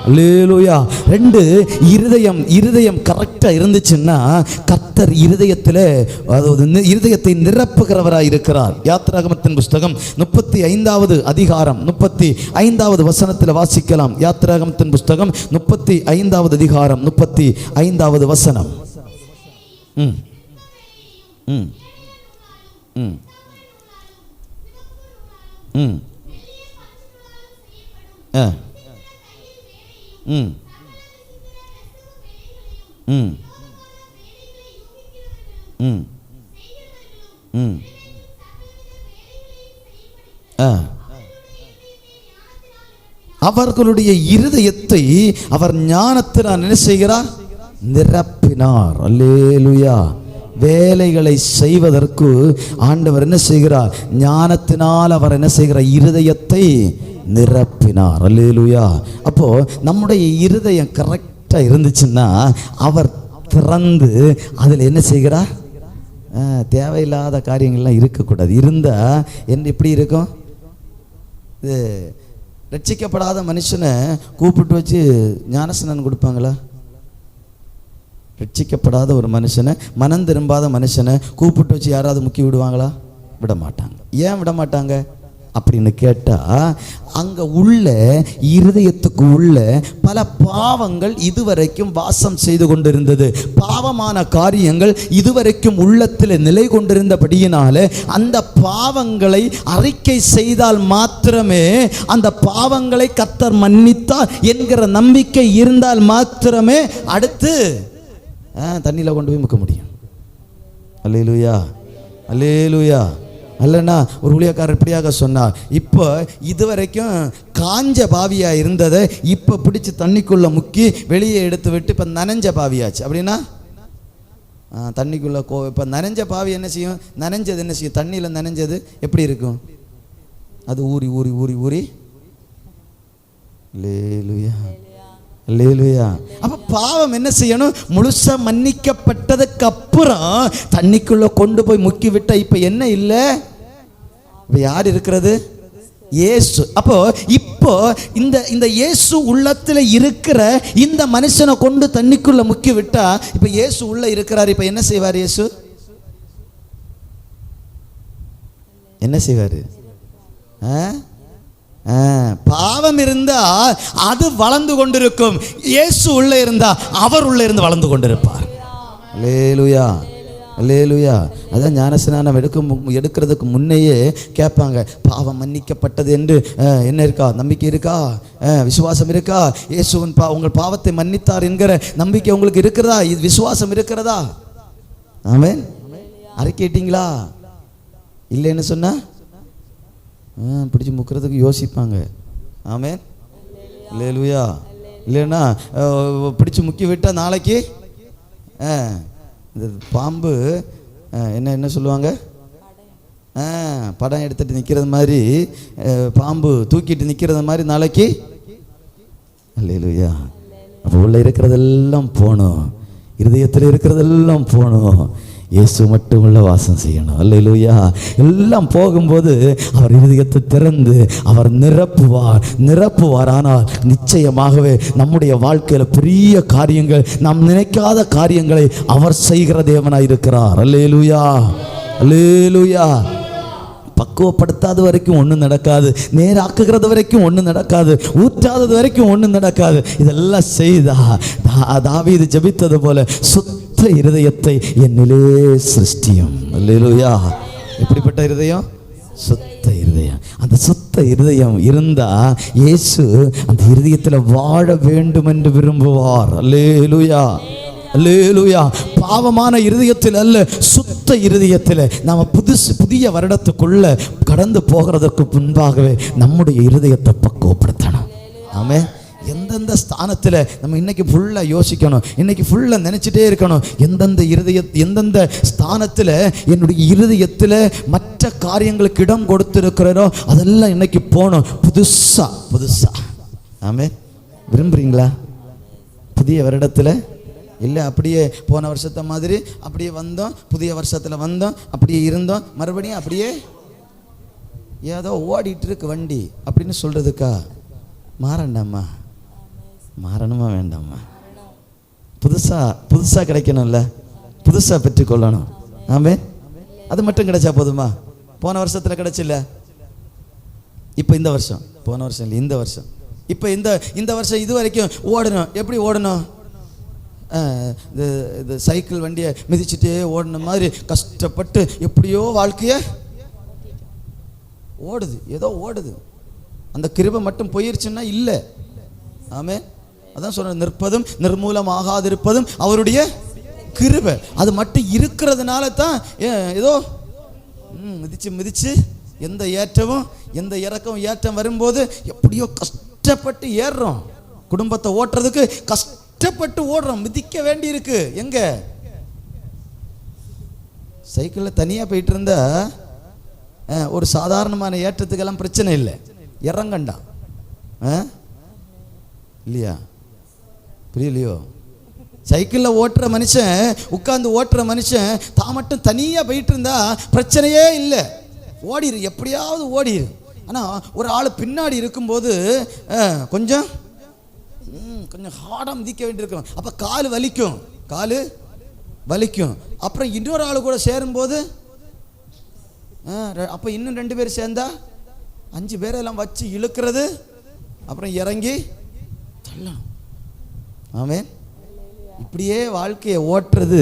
அல்லேலூயா. 2, இருதயம் கரெக்டா இருந்துச்சுன்னா கர்த்தர் இருதயத்தில், அதாவது இருதயத்தை நிரப்புகிறவராய் இருக்கிறார். யாத்திராகமத்தின் புஸ்தகம் 35வது அதிகாரம் 35வது வசனத்தில் வாசிக்கலாம். யாத்திராகமத்தின் புஸ்தகம் 35வது அதிகாரம் 35வது வசனம். அவர்களுடைய இருதயத்தை அவர் ஞானத்தினால் என்ன செய்கிறார்? நிரப்பினார். அல்லேலூயா. வேலைகளை செய்வதற்கு ஆண்டவர் என்ன செய்கிறார்? ஞானத்தினால் அவர் என்ன செய்கிறார்? இருதயத்தை நிரப்பினார். அல்லேலூயா. அப்போ நம்முடைய இருதயம் கரெக்டா இருந்துச்சுன்னா அவர் திறந்து அதில் என்ன செய்கிறார்? தேவையில்லாத காரியங்கள்லாம் இருக்கக்கூடாது. இருந்தா என்ன எப்படி இருக்கும்? இது ரட்சிக்கப்படாத மனுஷனை கூப்பிட்டு வச்சு ஞானஸ்நானம் கொடுப்பாங்களா? ரட்சிக்கப்படாத ஒரு மனுஷனை, மனம் திரும்பாத மனுஷனை கூப்பிட்டு வச்சு யாராவது முக்கி விடுவாங்களா? விட மாட்டாங்க. ஏன் விட மாட்டாங்க அப்படின்னு கேட்டா, அங்க உள்ள இருதயத்துக்கு உள்ள பல பாவங்கள் இதுவரைக்கும் வாசம் செய்து கொண்டிருந்தது. பாவமான காரியங்கள் இதுவரைக்கும் உள்ளத்தில் நிலை கொண்டிருந்தபடியினால அந்த பாவங்களை அறிக்கை செய்தால் மாத்திரமே, அந்த பாவங்களை கர்த்தர் மன்னித்தார் என்கிற நம்பிக்கை இருந்தால் மாத்திரமே அடுத்து தண்ணியில் கொண்டு போய் முக்க முடியும். அல்லேலூயா அல்லேலூயா. அல்லனா ஒரு ஊழியக்காரர் இப்படியாக சொன்னார், இப்போ இதுவரைக்கும் காஞ்ச பாவியா இருந்ததை இப்போ பிடிச்சி தண்ணிக்குள்ள முக்கி வெளியே எடுத்து விட்டு இப்போ நனைஞ்ச பாவியாச்சு. அப்படின்னா தண்ணிக்குள்ள இப்போ நனைஞ்ச பாவி என்ன செய்யும்? நனைஞ்சது என்ன செய்யும்? தண்ணியில் நனைஞ்சது எப்படி இருக்கும்? அது ஊறி ஊறி ஊறி ஊறி. அல்லேலூயா அல்லேலூயா. அப்ப பாவம் என்ன செய்யணும்? முழுசா மன்னிக்கப்பட்டதுக்கு அப்புறம் தண்ணிக்குள்ள கொண்டு போய் முக்கி விட்ட இப்ப என்ன இல்லை? இப்ப யார் இருக்கிறது? இயேசு. அப்போ இப்போ இந்த இயேசு உள்ளத்துல இருக்கிற இந்த மனுஷனை கொண்டு தண்ணிக்குள்ள முக்கி விட்டா இப்ப இயேசு உள்ள இருக்கிறார். இப்ப என்ன செய்வார் இயேசு? என்ன செய்வாரு? பாவம் இருந்தா அது வளர்ந்து கொண்டிருக்கும். இயேசு உள்ள இருந்தா அவர் உள்ள இருந்து வளர்ந்து கொண்டிருப்பார். அல்லேலூயா அல்லேலூயா. அதான் ஞானஸ்நானம் எடுக்கிறதுக்கு முன்னையே கேட்பாங்க, பாவம் மன்னிக்கப்பட்டது என்று என்ன இருக்கா? நம்பிக்கை இருக்கா? விசுவாசம் இருக்கா? இயேசுவின் உங்கள் பாவத்தை மன்னித்தார் என்கிற நம்பிக்கை உங்களுக்கு இருக்கிறதா? இது விசுவாசம் இருக்கிறதா? ஆமென். அறிக்கையிட்டீங்களா? இல்லைன்னு சொன்னா பிடிச்சி முக்கிறதுக்கு யோசிப்பாங்க. ஆமென். அல்லேலூயா. இல்லைன்னா பிடிச்சி முக்கி விட்டா நாளைக்கு இந்த பாம்பு என்ன சொல்லுவாங்க? படம் எடுத்துட்டு நிற்கிறது மாதிரி, பாம்பு தூக்கிட்டு நிற்கிறது மாதிரி நாளைக்கு. அல்லேலூயா. அப்போ உள்ள இருக்கிறதெல்லாம் போகணும், இருதயத்தில் இருக்கிறதெல்லாம் போகணும். இயேசு மட்டும் உள்ள வாசம் செய்யணும். அல்லேலூயா. எல்லாம் போகும்போது அவர் இருதயத்தை திறந்து அவர் நிரப்புவார். ஆனால் நிச்சயமாகவே நம்முடைய வாழ்க்கையில் பெரிய காரியங்கள், நாம் நினைக்காத காரியங்களை அவர் செய்கிற தேவனாய் இருக்கிறார். அல்லேலூயா, அல்லேலூயா. பக்குவப்படுத்தாத வரைக்கும் ஒன்றும் நடக்காது, நேராக்குகிறது வரைக்கும் ஒன்றும் நடக்காது, ஊற்றாதது வரைக்கும் ஒன்றும் நடக்காது. இதெல்லாம் செய்தா தாவீது ஜெபித்தது போல சுத்த இருதயத்தை என்னிலே சிருஷ்டியும். அல்லேலூயா. எப்படிப்பட்ட இருதயம்? சுத்த இருதயம். அந்த சுத்த இருதயம் இருந்தா இயேசு அந்த இருதயத்தில் வாழ வேண்டும் என்று விரும்புவார். அல்லேலூயா, அல்லேலூயா. பாவமான இருதயத்தில் அல்ல, சுத்த இருதயத்தில் நாம் புதிய வருடத்துக்குள்ள கடந்து போகிறதுக்கு முன்பாகவே நம்முடைய இருதயத்தை பக்குவப்படுத்தணும். ஆமென். எந்தெந்த ஸ்தானத்தில் நம்ம இன்னைக்கு ஃபுல்லாக யோசிக்கணும், இன்னைக்கு ஃபுல்லாக நினச்சிட்டே இருக்கணும். எந்தெந்த ஸ்தானத்தில் என்னுடைய இருதயத்தில் மற்ற காரியங்களுக்கு இடம் கொடுத்துருக்கிறோ அதெல்லாம் இன்னைக்கு போகணும். புதுசா. ஆமென். விரும்புகிறீங்களா? புதிய வருடத்தில் இல்லை அப்படியே போன வருஷத்தை மாதிரி அப்படியே வந்தோம், புதிய வருஷத்தில் வந்தோம், அப்படியே இருந்தோம், மறுபடியும் அப்படியே ஏதோ ஓடிட்டு இருக்கு வண்டி அப்படின்னு சொல்கிறதுக்கா? மாறண்டாம்மா, மாறணுமா வேண்டாம்மா? புதுசாக கிடைக்கணும்ல, புதுசாக பெற்றுக்கொள்ளணும். ஆமென். அது மட்டும் கிடைச்சா போதுமா? போன வருஷத்தில் கிடைச்சில்ல, இப்போ இந்த வருஷம், போன வருஷம் இல்லை இந்த வருஷம், இப்போ இந்த வருஷம் இது வரைக்கும் ஓடணும். எப்படி ஓடணும்? இது சைக்கிள் வண்டியை மிதிச்சுட்டே ஓடின மாதிரி கஷ்டப்பட்டு எப்படியோ வாழ்க்கைய ஓடுது, ஏதோ ஓடுது. அந்த கிருபை மட்டும் போயிருச்சுன்னா இல்லை. ஆமென். அதான் சொல்றேன், நிற்பதும் நிர்மூலமாகாதிருப்பதும் அவருடைய கிருபை. அது மட்டும் இருக்கிறதுனால தான் ஏதோ மிதிச்சு எந்த ஏற்றமும் எந்த இறக்கம் ஏற்றம் வரும்போது எப்படியோ கஷ்டப்பட்டு ஏறுறோம். குடும்பத்தை ஓட்டுறதுக்கு கஷ்டப்பட்டு ஓடுறோம், மிதிக்க வேண்டி இருக்கு. எங்க சைக்கிளில் தனியாக போயிட்டு இருந்தா ஒரு சாதாரணமான ஏற்றத்துக்கெல்லாம் பிரச்சனை இல்லை, இறங்கண்டா இல்லையா? புரியலையோ? சைக்கிளில் ஓட்டுற மனுஷன், உட்காந்து ஓட்டுற மனுஷன் தான் மட்டும் தனியாக போயிட்டு இருந்தா பிரச்சனையே இல்லை, ஓடிரு, எப்படியாவது ஓடிரு. ஆனால் ஒரு ஆள் பின்னாடி இருக்கும்போது கொஞ்சம் ஹார்டாக மிதிக்க வேண்டியிருக்கும். அப்போ கால் வலிக்கும். அப்புறம் இன்னொரு ஆள் கூட சேரும்போது அப்போ இன்னும் 2 பேர் சேர்ந்தா 5 பேரெல்லாம் வச்சு இழுக்கிறது, அப்புறம் இறங்கி தள்ளணும். ஆமென். இப்படியே வாழ்க்கையை ஓட்டுறது.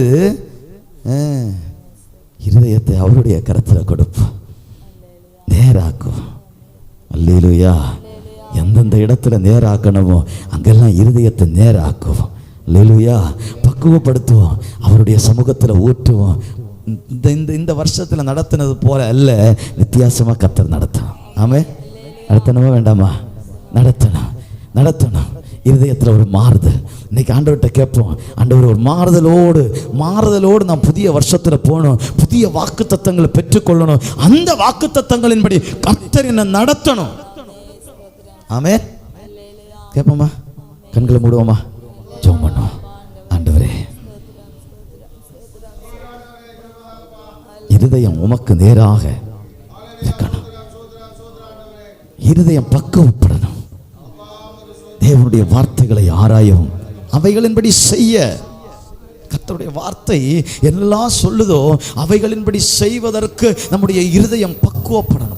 இருதயத்தை அவருடைய கரத்தில் கொடுப்போம், நேராக்கும். அல்லேலூயா. எந்தெந்த இடத்துல நேராக்கணுமோ அங்கெல்லாம் இருதயத்தை நேராக்குவோம். அல்லேலூயா. பக்குவப்படுத்துவோம், அவருடைய சமூகத்தில் ஊற்றுவோம். இந்த வருஷத்தில் நடத்தினது போல அல்ல, வித்தியாசமாக கர்த்தர் நடத்தணும். ஆமென். நடத்தணுமா வேண்டாமா? நடத்தணும். இருதயத்தில் ஒரு மாறுதல். இன்னைக்கு ஆண்டவர்கிட்ட கேட்போம், ஆண்டவர் ஒரு மாறுதலோடு நான் புதிய வருஷத்தில் போகணும், புதிய வாக்குத்தத்தங்களை பெற்றுக்கொள்ளணும். அந்த வாக்குத்தத்தங்களின்படி கர்த்தர் என்னை நடத்தணும். ஆமென். கேட்போமா? கண்களை மூடுவோமா? ஜெபம் பண்ணுவோம். ஆண்டவரே, இருதயம் உமக்கு நேராக இருக்கணும், இருதயம் பக்குவப்படணும். தேவனுடைய வார்த்தைகளை ஆராயவும் அவைகளின்படி செய்ய. கர்த்தருடைய வார்த்தை எல்லாம் சொல்லுதோ அவைகளின்படி செய்வதற்கு நம்முடைய இருதயம் பக்குவப்படணும்.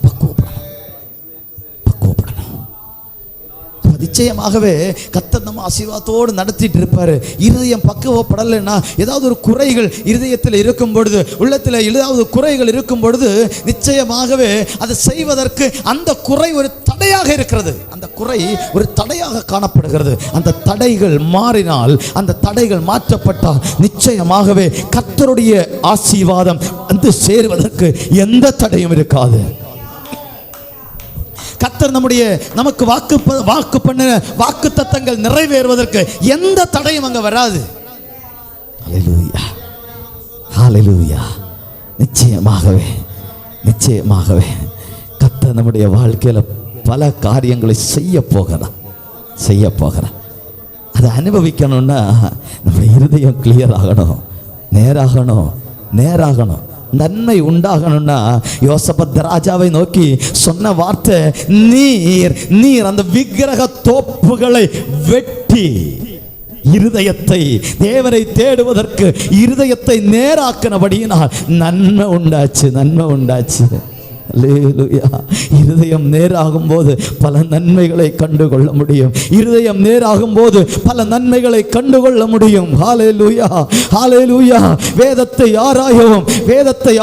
நிச்சயமாகவே கர்த்தர் நம்ம ஆசீர்வாதத்தோடு நடத்திட்டு இருப்பாரு. இருதயம் பக்குவப்படலைன்னா ஏதாவது ஒரு குறைகள் இருதயத்தில் இருக்கும் பொழுது, உள்ளத்தில் ஏதாவது குறைகள் இருக்கும் பொழுது நிச்சயமாகவே அதை செய்வதற்கு அந்த குறை ஒரு தடையாக இருக்கிறது. அந்த குறை ஒரு தடையாக காணப்படுகிறது. அந்த தடைகள் மாறினால், அந்த தடைகள் மாற்றப்பட்டால் நிச்சயமாகவே கர்த்தருடைய ஆசீர்வாதம் வந்து சேருவதற்கு எந்த தடையும் இருக்காது. கர்த்தர் நமக்கு வாக்கு பண்ணின வாக்கு தத்தங்கள் நிறைவேறுவதற்கு எந்த தடையும் அங்க வராது. ஹல்லேலூயா, ஹல்லேலூயா. நிச்சயமாகவே கர்த்தர் நம்முடைய வாழ்க்கையில பல காரியங்களை செய்ய போகிறார். அதை அனுபவிக்கணும்னா நம்முடைய இருதயம் கிளியர் ஆகணும், நேராகணும். நேராகணும். நன்மை உண்டாகணும்னா யோசபத் ராஜாவை நோக்கி சொன்ன வார்த்தை, நீர் அந்த விக்கிரக தோப்புகளை வெட்டி இருதயத்தை தேவனை தேடுவதற்கு இருதயத்தை நேராக்கினபடியினால் நன்மை உண்டாச்சு. அல்லேலூயா. இருதயம் நேராகும் போது பல நன்மைகளை கண்டுகொள்ள முடியும். இருதயம் நேராகும் போது பல நன்மைகளை கண்டுகொள்ள முடியும். ஹல்லேலூயா, ஹல்லேலூயா. வேதத்தை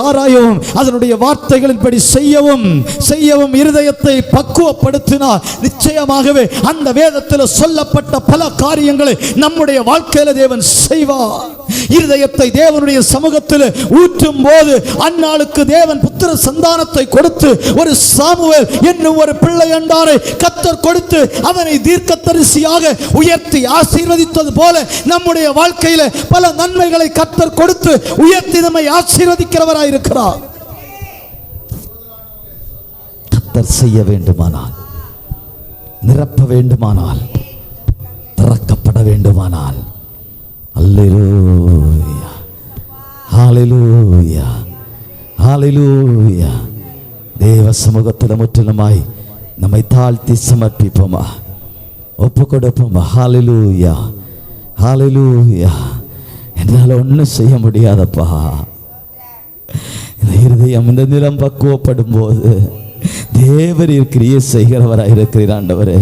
ஆராயவும் அதனுடைய வார்த்தைகளின்படி செய்யவும் இருதயத்தை பக்குவப்படுத்தினால் நிச்சயமாகவே அந்த வேதத்தில் சொல்லப்பட்ட பல காரியங்களை நம்முடைய வாழ்க்கையில தேவன் செய்வார். இருதயத்தை தேவனுடைய சமூகத்தில் ஊற்றும் போது அந்நாளுக்கு தேவன் புத்திர சந்தானத்தை கொடுத்து ஒரு சாமுவேல் என்னும் ஒரு பிள்ளை என்றாரை கர்த்தர் கொடுத்து அவனை தீர்க்கதரிசியாக உயர்த்தி ஆசீர்வதித்தது போல நம்முடைய வாழ்க்கையில பல நன்மைகளை கர்த்தர் கொடுத்து உயர்த்தி நம்மை ஆசீர்வதிக்கிறவராய் இருக்கிறார். கர்த்தர் செய்ய வேண்டுமானால், நிரப்ப வேண்டுமானால், திறக்கப்பட வேண்டுமானால், அல்லேலூயா, ஹல்லேலூயா, ஹல்லேலூயா. தேவ சமூகத்தில் முற்றிலுமாய் நம்மை தாழ்த்தி சமர்ப்பிப்போமா, ஒப்பு கொடுப்போமா. ஹல்லேலூயா, ஹல்லேலூயா. என்னால் ஒன்றும் செய்ய முடியாதப்பா. இந்த இருதயம் இந்த நிலம் பக்குவப்படும் போது தேவரீர் கிரியை செய்கிறவராய் இருக்கிறீர் ஆண்டவரே.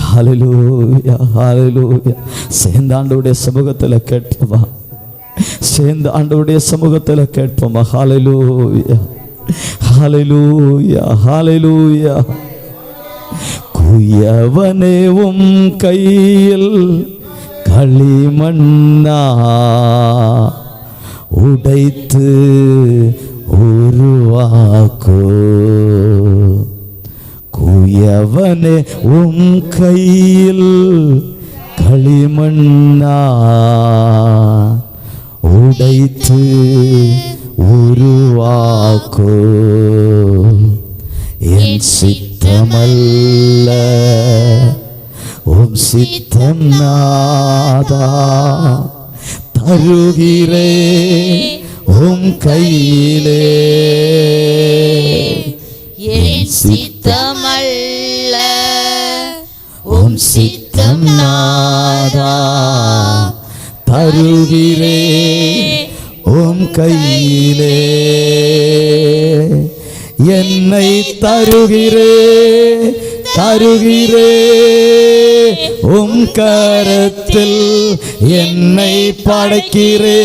ஹல்லேலூயா, ஹல்லேலூயா. சேர்ந்த ஆண்டவருடைய சமூகத்தில் கேட்போமா, சேர்ந்த ஆண்டவருடைய சமூகத்தில் கேட்போமா. ஹல்லேலூயா, ஹல்லேலூயா, ஹல்லேலூயா. குயவனே உம் கையில் களிமண்ணா உடைத்து உருவாக்கோ. குயவனே உம் கையில் களிமண்ணா உடைத்து உருவாக்கோ. என் சித்தமல்ல உம் சித்தம் நாதா, தருகிறே உம் கையிலே. என் சித்தமல்ல உம் சித்தம் நாதா, தருகிறே உம் கையிலே. என்னை தருகிறே உம் கரத்தில், என்னை படைக்கிறே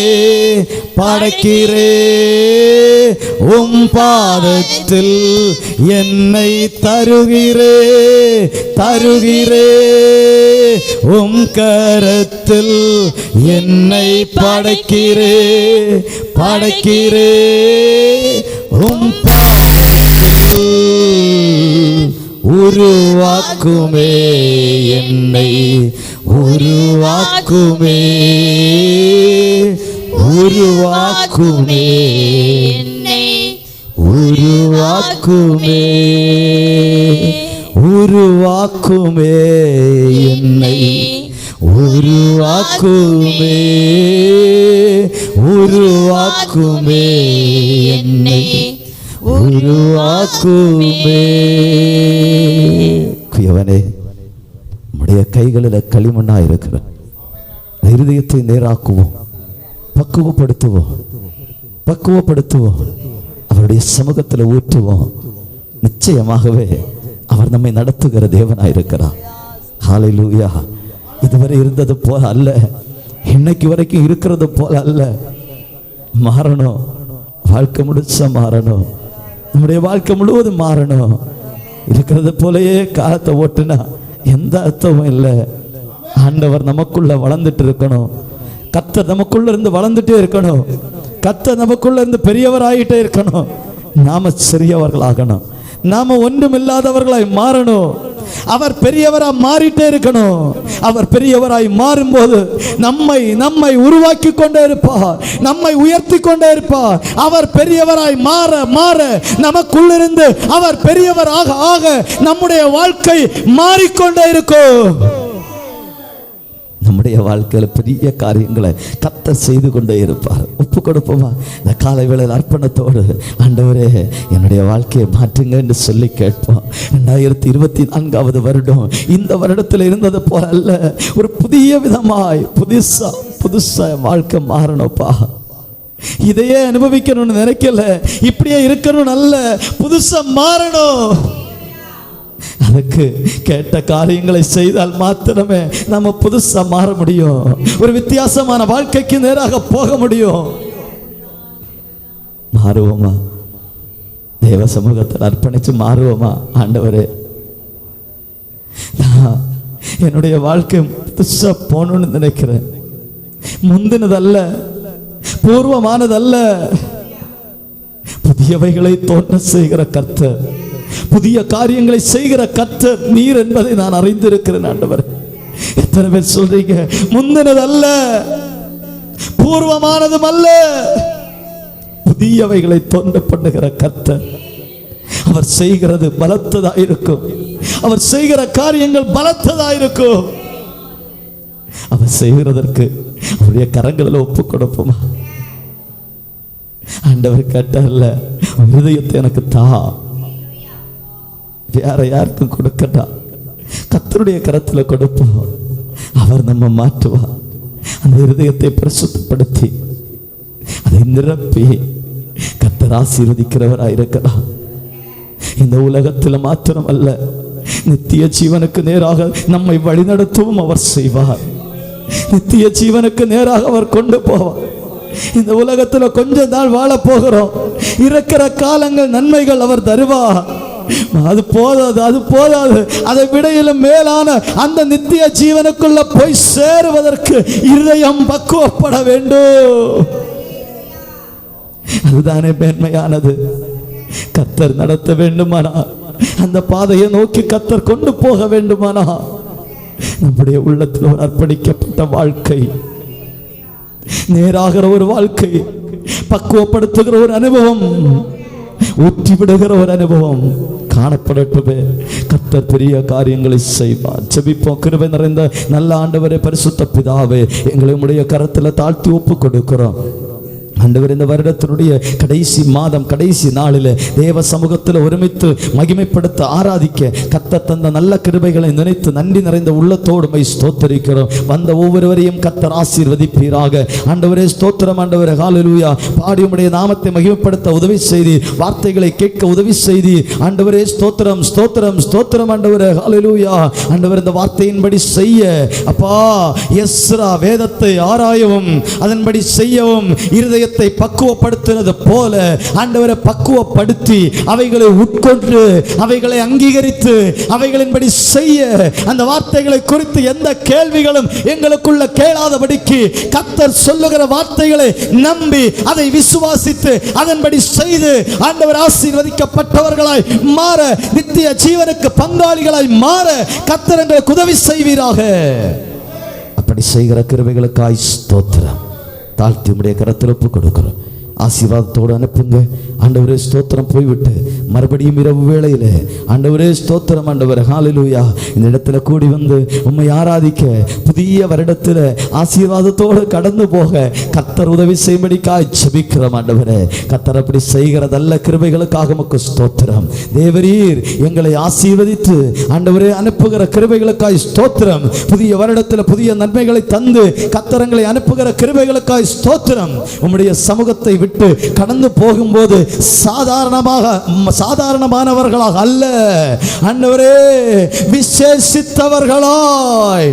உம் பாதத்தில். என்னை தருகிறே உம் கரத்தில், என்னை படைக்கிறே உம் பாதத்தில். உருவாக்குமே என்னை, உருவாக்குமே என்னை, உருவாக்குமே என்னை, உருவாக்குமே என்னை, உருவாக்குமே. குயவனே, உம்முடைய கைகளில் களிமண்ணா இருக்கிற இருதயத்தை நேராக்குவோம், பக்குவப்படுத்துவோம், அவருடைய சமூகத்தில் ஊற்றுவோம். நிச்சயமாகவே அவர் நம்மை நடத்துகிற தேவனாயிருக்கிறார். ஹல்லேலூயா. இதுவரை இருந்தது போல அல்ல, இன்னைக்கு வரைக்கும் இருக்கிறது போல அல்ல. மாறணும், வாழ்க்கை முடிச்சா மாறணும், நம்முடைய வாழ்க்கை முழுவதும் மாறணும். இருக்கிறது போலயே காலத்தை ஓட்டுனா எந்த அர்த்தமும் இல்லை. ஆண்டவர் நமக்குள்ள வளர்ந்துட்டு இருக்கணும், கர்த்தர் நமக்குள்ள இருந்து வளர்ந்துட்டே இருக்கணும், கர்த்தர் நமக்குள்ள இருந்து பெரியவராயிட்டே இருக்கணும். நாம சிறியவர்களாகணும், நாம ஒன்றும் இல்லாதவர்களாய் மாறணும். அவர் பெரியவராய் மாறிட்டே இருக்கணும். அவர் பெரியவராய் மாறும்போது நம்மை உருவாக்கி கொண்டே இருப்பார், நம்மை உயர்த்தி கொண்டே இருப்பார். அவர் பெரியவராய் மாற மாற நமக்குள்ளிருந்து அவர் பெரியவராக ஆக நம்முடைய வாழ்க்கை மாறிக்கொண்டே இருக்கும். நம்முடைய வாழ்க்கையில் பெரிய காரியங்களை கர்த்தர் செய்து கொண்டே இருப்பார். ஒப்பு கொடுப்போமா? இந்த காலை வேளையில் அர்ப்பணத்தோடு, ஆண்டவரே என்னுடைய வாழ்க்கையை மாற்றுங்க என்று சொல்லி கேட்போம். 2024 வருடம் இந்த வருடத்தில் இருந்தது போல அல்ல, ஒரு புதிய விதமாய் புதுசா வாழ்க்கை மாறணும்ப்பா. இதையே அனுபவிக்கணும்னு நினைக்கல, இப்படியே இருக்கணும், நல்ல புதுசா மாறணும். அதுக்கு கேட்ட காரியங்களை செய்தால் மாத்திரமே நம்ம புதுசா மாற முடியும். ஒரு வித்தியாசமான வாழ்க்கைக்கு நேராக போக முடியும். மாறுவோமா? தேவ சமூகத்தில் அர்ப்பணிச்சு மாறுவோமா? ஆண்டவரே, நான் என்னுடைய வாழ்க்கை புதுசா போகணும்னு நினைக்கிறேன். முந்தினதல்ல, பூர்வமானதல்ல, புதியவைகளை தோன்ற செய்கிற கர்த்தர், புதிய காரியங்களை செய்கிற கர்த்தர் நீர் என்பதை நான் அறிந்திருக்கிறேன். ஆண்டவர், எத்தனை பேர் சொல்றீங்க முந்தினதல்ல, பூர்வமானதும் அல்ல, புதியவைகளை தோன்ற பண்ணுகிற கர்த்தர். அவர் செய்கிறது பலத்ததாயிருக்கும், அவர் செய்கிற காரியங்கள் பலத்ததாயிருக்கும். அவர் செய்கிறதற்கு அவருடைய கரங்களில் ஒப்பு கொடுப்போமா? ஆண்டவர் கேட்டார்ல, இருதயத்தை எனக்கு தா, வேற யாருக்கும் கொடுக்கட்டா, கர்த்தருடைய கரத்துல கொடுப்போம். அவர் நம்ம மாற்றுவார். அந்த இருதயத்தை பரிசுத்தப்படுத்தி அதை நிரப்பி கர்த்தர் ஆசீர்வதிக்கிறவராயிருக்கிறார். இந்த உலகத்தில் மாத்திரம் அல்ல, நித்திய ஜீவனுக்கு நேராக நம்மை வழிநடத்தவும் அவர் செய்வார். நித்திய ஜீவனுக்கு நேராக அவர் கொண்டு போவார். இந்த உலகத்தில் கொஞ்ச நாள் வாழ போகிறோம், இருக்கிற காலங்கள் நன்மைகள் அவர் தருவார். அது போதாது, அதை விடையிலும் மேலான அந்த நித்திய ஜீவனுக்குள்ள போய் சேருவதற்கு இருதயம் பக்குவப்பட வேண்டும். அதுதானே மேன்மையானது. கர்த்தர் நடத்த வேண்டுமானா, அந்த பாதையை நோக்கி கர்த்தர் கொண்டு போக வேண்டுமானா, நம்முடைய உள்ளத்தில் ஒரு அர்ப்பணிக்கப்பட்ட வாழ்க்கை, நேராகிற ஒரு வாழ்க்கை, பக்குவப்படுத்துகிற ஒரு அனுபவம், ஊற்றி விடுகிற ஒரு அனுபவம் காணப்படட்டுமே. கர்த்தர் பெரிய காரியங்களை செய்வார். ஜெபிப்போம். கிருபை நிறைந்த நல்ல ஆண்டவரே, பரிசுத்த பிதாவே, எங்களை உம்முடைய கரத்தில் தாழ்த்தி ஒப்பு கொடுக்கிறோம். ஆண்டவர், இந்த வருடத்தினுடைய கடைசி மாதம், கடைசி நாளில் தேவ சமூகத்தில் ஒருமித்து மகிமைப்படுத்த ஆராதிக்க கர்த்தர் தந்த நல்ல கிருபைகளை நினைத்து நன்றி நிறைந்த உள்ளத்தோடு ஸ்தோத்தரிக்கிறோம். வந்த ஒவ்வொருவரையும் கர்த்தர் ஆசீர்வதிப்பீராக. ஆண்டவரே ஸ்தோத்திரம். ஆண்டவரே ஹல்லேலூயா. பாடி உம்முடைய நாமத்தை மகிமைப்படுத்த உதவி செய்தி, வார்த்தைகளை கேட்க உதவி செய்தி. ஆண்டவரே ஸ்தோத்திரம், ஸ்தோத்திரம், ஸ்தோத்திரம். ஆண்டவரே ஹல்லேலூயா. ஆண்டவர், இந்த வார்த்தையின்படி செய்ய அப்பா, எஸ்ரா வேதத்தை ஆராயவும் அதன்படி செய்யவும் இருதய பக்குவப்படுத்தினது போல ஆண்டவரை பக்குவப்படுத்தி அவைகளை உட்கொண்டு அவைகளை அங்கீகரித்து அவைகளின்படி செய்ய, அந்த வார்த்தைகளை குறித்து எந்த கேள்விகளும் எங்களுக்குள்ள கேளாதபடிக்கு கர்த்தர் சொல்லுகிற வார்த்தைகளை நம்பி அதை விசுவாசித்து அதன்படி செய்து ஆண்டவர் ஆசீர்வதிக்கப்பட்டவர்களாய் மாற, நித்திய ஜீவனுக்கு பங்காளிகளாய் மாற கர்த்தர் எங்களுக்கு உதவி செய்வீராக. அப்படி செய்கிற கிருபைகளுக்காய் ஸ்தோத்திரம். தாழ்த்தி உம்முடைய கரத்தில் ஒப்பு கொடுக்கிறோம். ஆசீர்வாதத்தோடு அனுப்புங்க. ஆண்டவரே ஸ்தோத்திரம். போய்விட்டு மறுபடியும் இரவு வேளையில் ஆண்டவரே ஸ்தோத்திரம். ஆண்டவரே ஹல்லேலூயா. இந்த இடத்துல கூடி வந்து உம்மை ஆராதிக்க, புதிய வருடத்தில் ஆசீர்வாதத்தோடு கடந்து போக கர்த்தர் உதவி செய்யும்படிக்காய் ஜெபிக்கிறோம். ஆண்டவரே, கர்த்தர் அப்படி செய்கிறதல்ல கிருபைகளுக்காக உமக்கு ஸ்தோத்திரம். தேவரீர் எங்களை ஆசீர்வதித்து ஆண்டவரே அனுப்புகிற கிருபைகளுக்காய் ஸ்தோத்திரம். புதிய வருடத்தில் புதிய நன்மைகளை தந்து கர்த்தரங்களை அனுப்புகிற கிருபைகளுக்காய் ஸ்தோத்திரம். உம்முடைய சமூகத்தை விட்டு கடந்து போகும்போது சாதாரணமானவர்களாக அல்ல, ஆண்டவரே விசேஷித்தவர்களாய்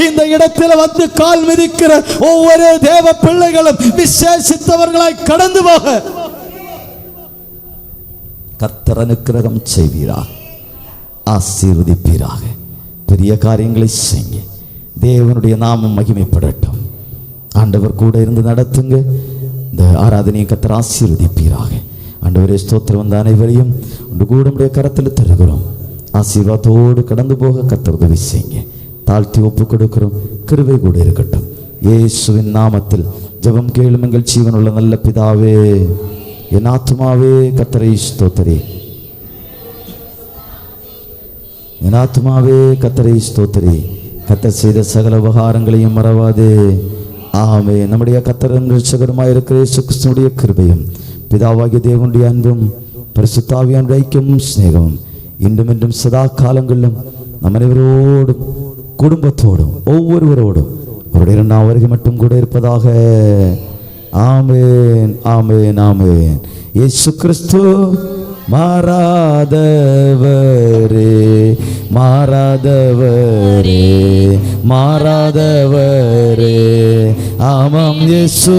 இந்த இடத்தில் வந்து கால் மிதிக்கிற ஒவ்வொரு தேவ பிள்ளைகளும் விசேஷித்தவர்களாய் கடந்து போக கர்த்தர் அனுக்கிரகம் செய்வீராக, ஆசீர்வதிப்பீராக. பெரிய காரியங்களை செய்ய தேவனுடைய நாமம் மகிமைப்படட்டும். ஆண்டவர் கூட இருந்து நடத்துங்க. இந்த ஆராதனையை கர்த்தர் ஆசீர்வதிப்பீராக. ஆண்டவரே ஸ்தோத்திரம். வந்த அனைவரையும் ஒன்று கூட உடைய கரத்தில் தருகிறோம். ஆசீர்வாதத்தோடு கடந்து போக கர்த்தர் உதவி செய்யுங்க. தாழ்த்தி ஒப்பு கொடுக்கிறோம். கிருபை கூட இருக்கட்டும். இயேசுவின் நாமத்தில் ஜெபம் கேளும் எங்கள் ஜீவனுள்ள நல்ல பிதாவே. என் ஆத்துமாவே கர்த்தரை ஸ்தோத்திரி, என் ஆத்துமாவே கர்த்தரை ஸ்தோத்திரி. கர்த்தர் செய்த சகல உபகாரங்களையும் மறவாதே. ஆமே. நம்முடைய கர்த்தரும் இரட்சகருமாய் இருக்கிற இயேசு கிறிஸ்துவுடைய கிருபையும் பிதாவாகிய தேவனுடைய அன்பும் பரிசுத்தாவியானுடைய ஐக்கியமும் சிநேகமும் இன்றும் என்றும் சதா காலங்களிலும் நம் அனைவரோடும் குடும்பத்தோடும் ஒவ்வொருவரோடும் அவருடைய இரண்டாம் வருகை மட்டும் கூட இருப்பதாக. ஆமேன், ஆமேன், ஆமேன். இயேசு கிறிஸ்து மாறாதவரே, மாறாதவரே, மாறாதவரே. ஆமாம், இயேசு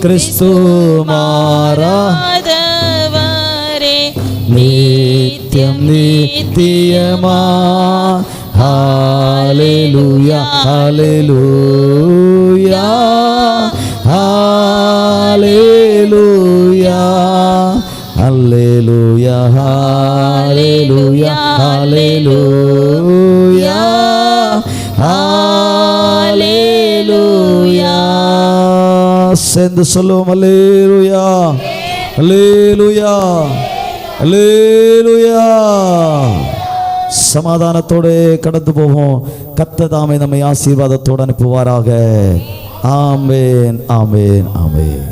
கிறிஸ்து மாறாதவரே, நித்தியம் நித்தியமா. ஹalleluya, ஹalleluya, ஹalleluya, ஹalleluya, ஹalleluya, ஹalleluya, ஹalleluya. சேர்ந்து சொல்லுவோம் ஹalleluya, ஹalleluya, ஹalleluya. சமாதானத்தோடு கடந்து போவோம். கர்த்தர் தாமே நம்மை ஆசீர்வாதத்தோடு அனுப்புவாராக. ஆமென், ஆமென், ஆமென்.